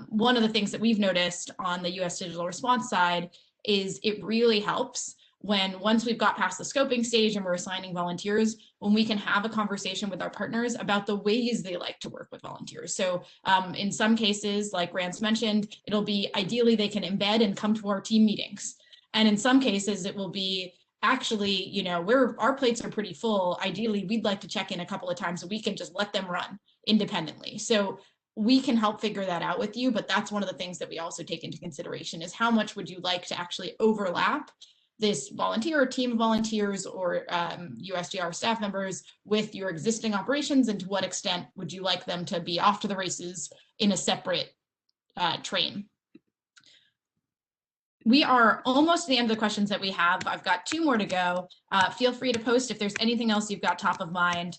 One of the things that we've noticed on the US Digital Response side is it really helps when once we've got past the scoping stage and we're assigning volunteers, when we can have a conversation with our partners about the ways they like to work with volunteers. So in some cases, like Rance mentioned, it'll be ideally they can embed and come to our team meetings. And in some cases, it will be actually, our plates are pretty full. Ideally, we'd like to check in a couple of times a week and just let them run independently. So we can help figure that out with you, but that's one of the things that we also take into consideration is how much would you like to actually overlap this volunteer or team of volunteers or USDR staff members with your existing operations, and to what extent would you like them to be off to the races in a separate train? We are almost to the end of the questions that we have. I've got 2 more to go. Feel free to post if there's anything else you've got top of mind.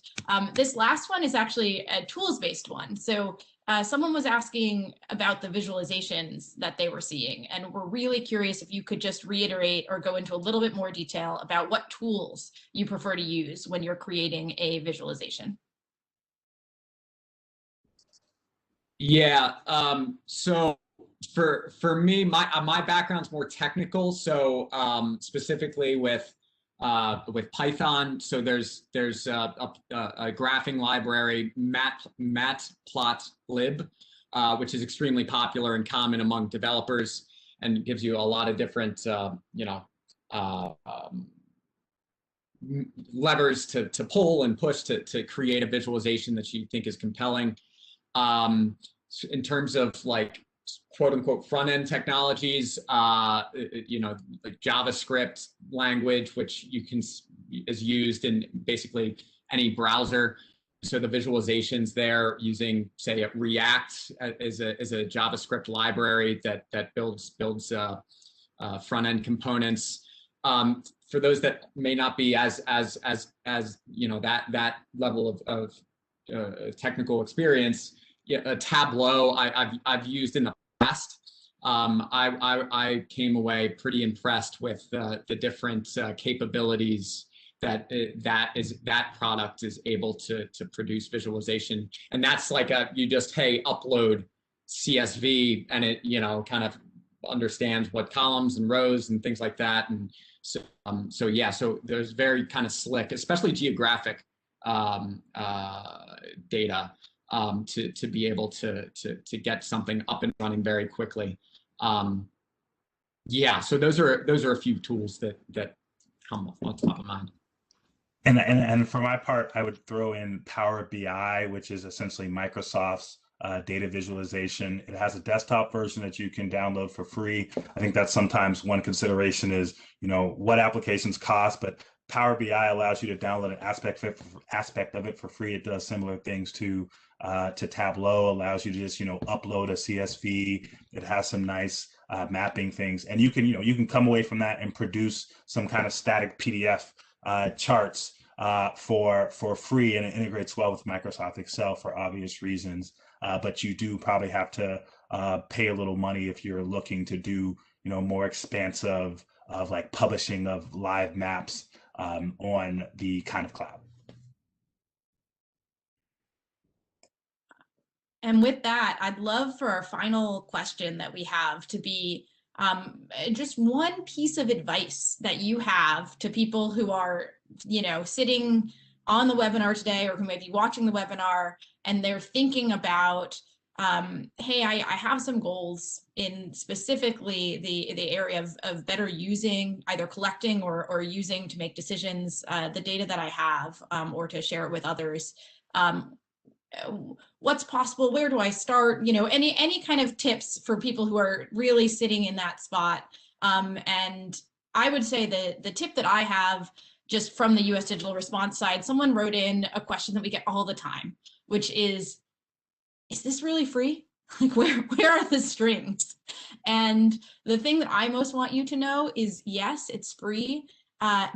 This last one is actually a tools-based one. So someone was asking about the visualizations that they were seeing, and we're really curious if you could just reiterate or go into a little bit more detail about what tools you prefer to use when you're creating a visualization. Yeah, so for me, my background's more technical. So specifically with Python, so there's a graphing library, matplotlib, which is extremely popular and common among developers, and gives you a lot of different levers to pull and push to create a visualization that you think is compelling. In terms of like quote unquote front end technologies, like JavaScript language, which is used in basically any browser. So the visualizations there using, say, React is a JavaScript library that builds front end components. For those that may not be as that level of technical experience, Tableau I've used in the past. I came away pretty impressed with the different capabilities that product is able to produce visualization. And that's like you just, hey, upload CSV and it kind of understands what columns and rows and things like that. And so yeah, so there's very kind of slick, especially geographic data. To be able to get something up and running very quickly. Yeah, so those are a few tools that come on top of mind. And for my part, I would throw in Power BI, which is essentially Microsoft's data visualization. It has a desktop version that you can download for free. I think that's sometimes one consideration is, what applications cost, but Power BI allows you to download an aspect of it for free. It does similar things to Tableau, allows you to just upload a CSV. It has some nice mapping things, and you can come away from that and produce some kind of static PDF charts for free, and it integrates well with Microsoft Excel for obvious reasons. But you do probably have to pay a little money if you're looking to do more expansive of like publishing of live maps on the kind of cloud. And with that, I'd love for our final question that we have to be just one piece of advice that you have to people who are sitting on the webinar today, or who may be watching the webinar, and they're thinking about, hey, I have some goals in specifically the area of better using, either collecting or using to make decisions, the data that I have, or to share it with others. What's possible? Where do I start? Any kind of tips for people who are really sitting in that spot. And I would say that the tip that I have, just from the US Digital Response side, someone wrote in a question that we get all the time, which is this really free? Like, where are the strings? And the thing that I most want you to know is, yes, it's free.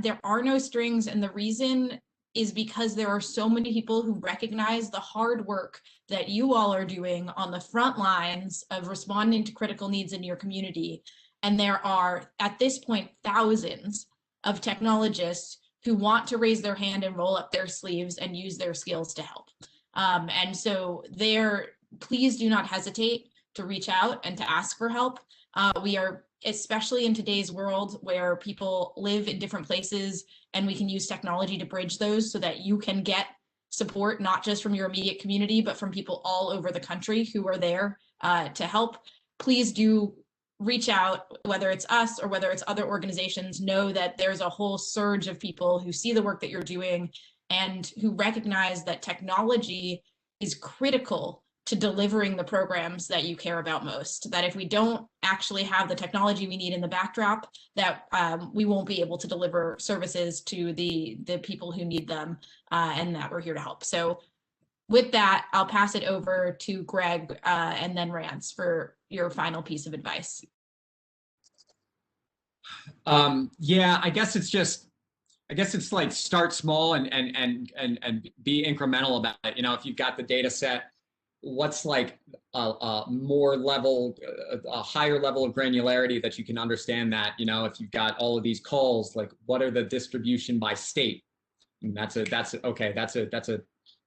There are no strings, and the reason is because there are so many people who recognize the hard work that you all are doing on the front lines of responding to critical needs in your community. And there are, at this point, thousands of technologists who want to raise their hand and roll up their sleeves and use their skills to help. And so please do not hesitate to reach out and to ask for help. We are, especially in today's world where people live in different places, and we can use technology to bridge those so that you can get support, not just from your immediate community, but from people all over the country who are there to help. Please do reach out, whether it's us or whether it's other organizations. Know that there's a whole surge of people who see the work that you're doing and who recognize that technology is critical to delivering the programs that you care about most. That if we don't actually have the technology we need in the backdrop, that we won't be able to deliver services to the people who need them, and that we're here to help. So with that, I'll pass it over to Greg and then Rance for your final piece of advice. Yeah, I guess it's like start small and be incremental about it. If you've got the data set, what's like a more level, a higher level of granularity that you can understand that, if you've got all of these calls, like what are the distribution by state? And that's a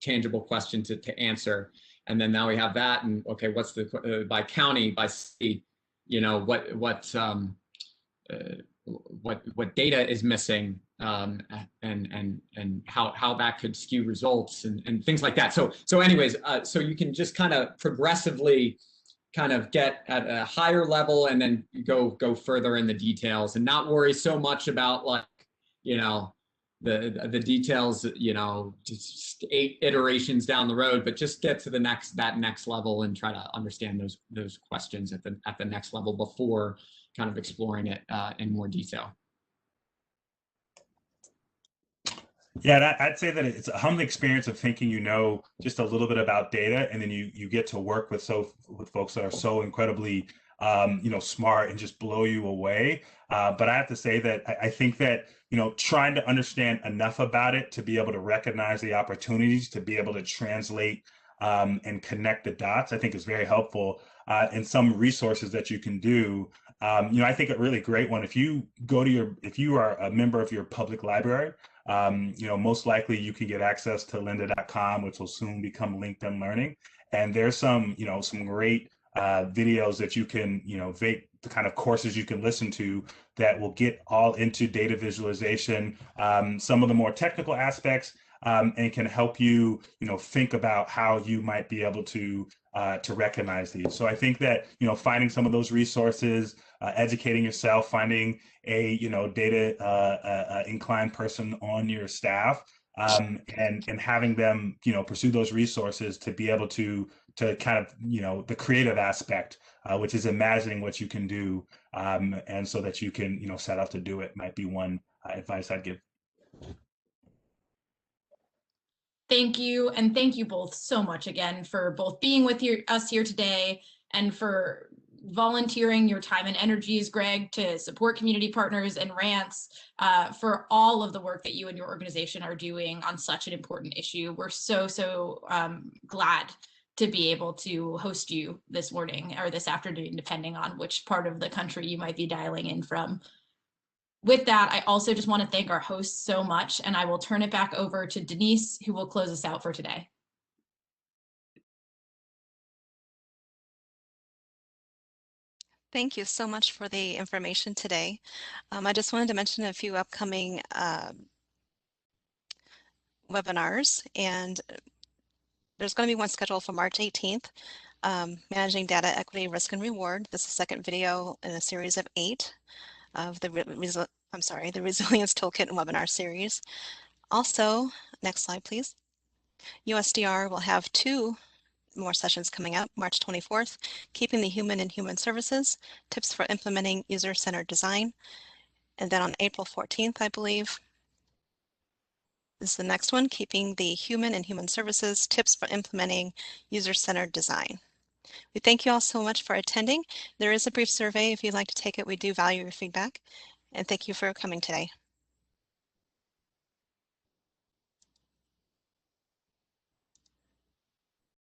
tangible question to answer. And then now we have that, and okay, what's the by county, by city, what data is missing, and how that could skew results and things like that. So anyways, so you can just kind of progressively kind of get at a higher level and then go further in the details, and not worry so much about like, the details, just 8 iterations down the road, but just get to that next level and try to understand those questions at the next level before kind of exploring it in more detail. Yeah, I'd say that it's a humbling experience of thinking just a little bit about data, and then you get to work with folks that are so incredibly smart and just blow you away. But I have to say that I think that trying to understand enough about it to be able to recognize the opportunities, to be able to translate and connect the dots, I think is very helpful. And some resources that you can do. I think a really great one, if you are a member of your public library, most likely you can get access to lynda.com, which will soon become LinkedIn Learning. And there's some great videos that you can, the kind of courses you can listen to that will get all into data visualization, some of the more technical aspects, and can help you, think about how you might be able to recognize these. So I think that, finding some of those resources, educating yourself, finding a, data inclined person on your staff, and having them, pursue those resources to be able to kind of, the creative aspect, which is imagining what you can do, and so that you can, set out to do it, might be one advice I'd give. Thank you, and thank you both so much again for both being with us here today and for volunteering your time and energies, Greg, to support community partners, and Rance, for all of the work that you and your organization are doing on such an important issue. We're so glad to be able to host you this morning or this afternoon, depending on which part of the country you might be dialing in from. With that, I also just want to thank our hosts so much, and I will turn it back over to Denise, who will close us out for today. Thank you so much for the information today. I just wanted to mention a few upcoming webinars, and there's going to be one scheduled for March 18th, Managing Data Equity, Risk, and Reward. This is the second video in a series of 8 of the Resilience Toolkit and webinar series. Also, next slide, please. USDR will have 2 more sessions coming up. March 24th, Keeping the Human in Human Services, Tips for Implementing User-Centered Design. And then on April 14th, I believe, is the next one, Keeping the Human in Human Services, Tips for Implementing User-Centered Design. We thank you all so much for attending. There is a brief survey if you'd like to take it. We do value your feedback. And thank you for coming today.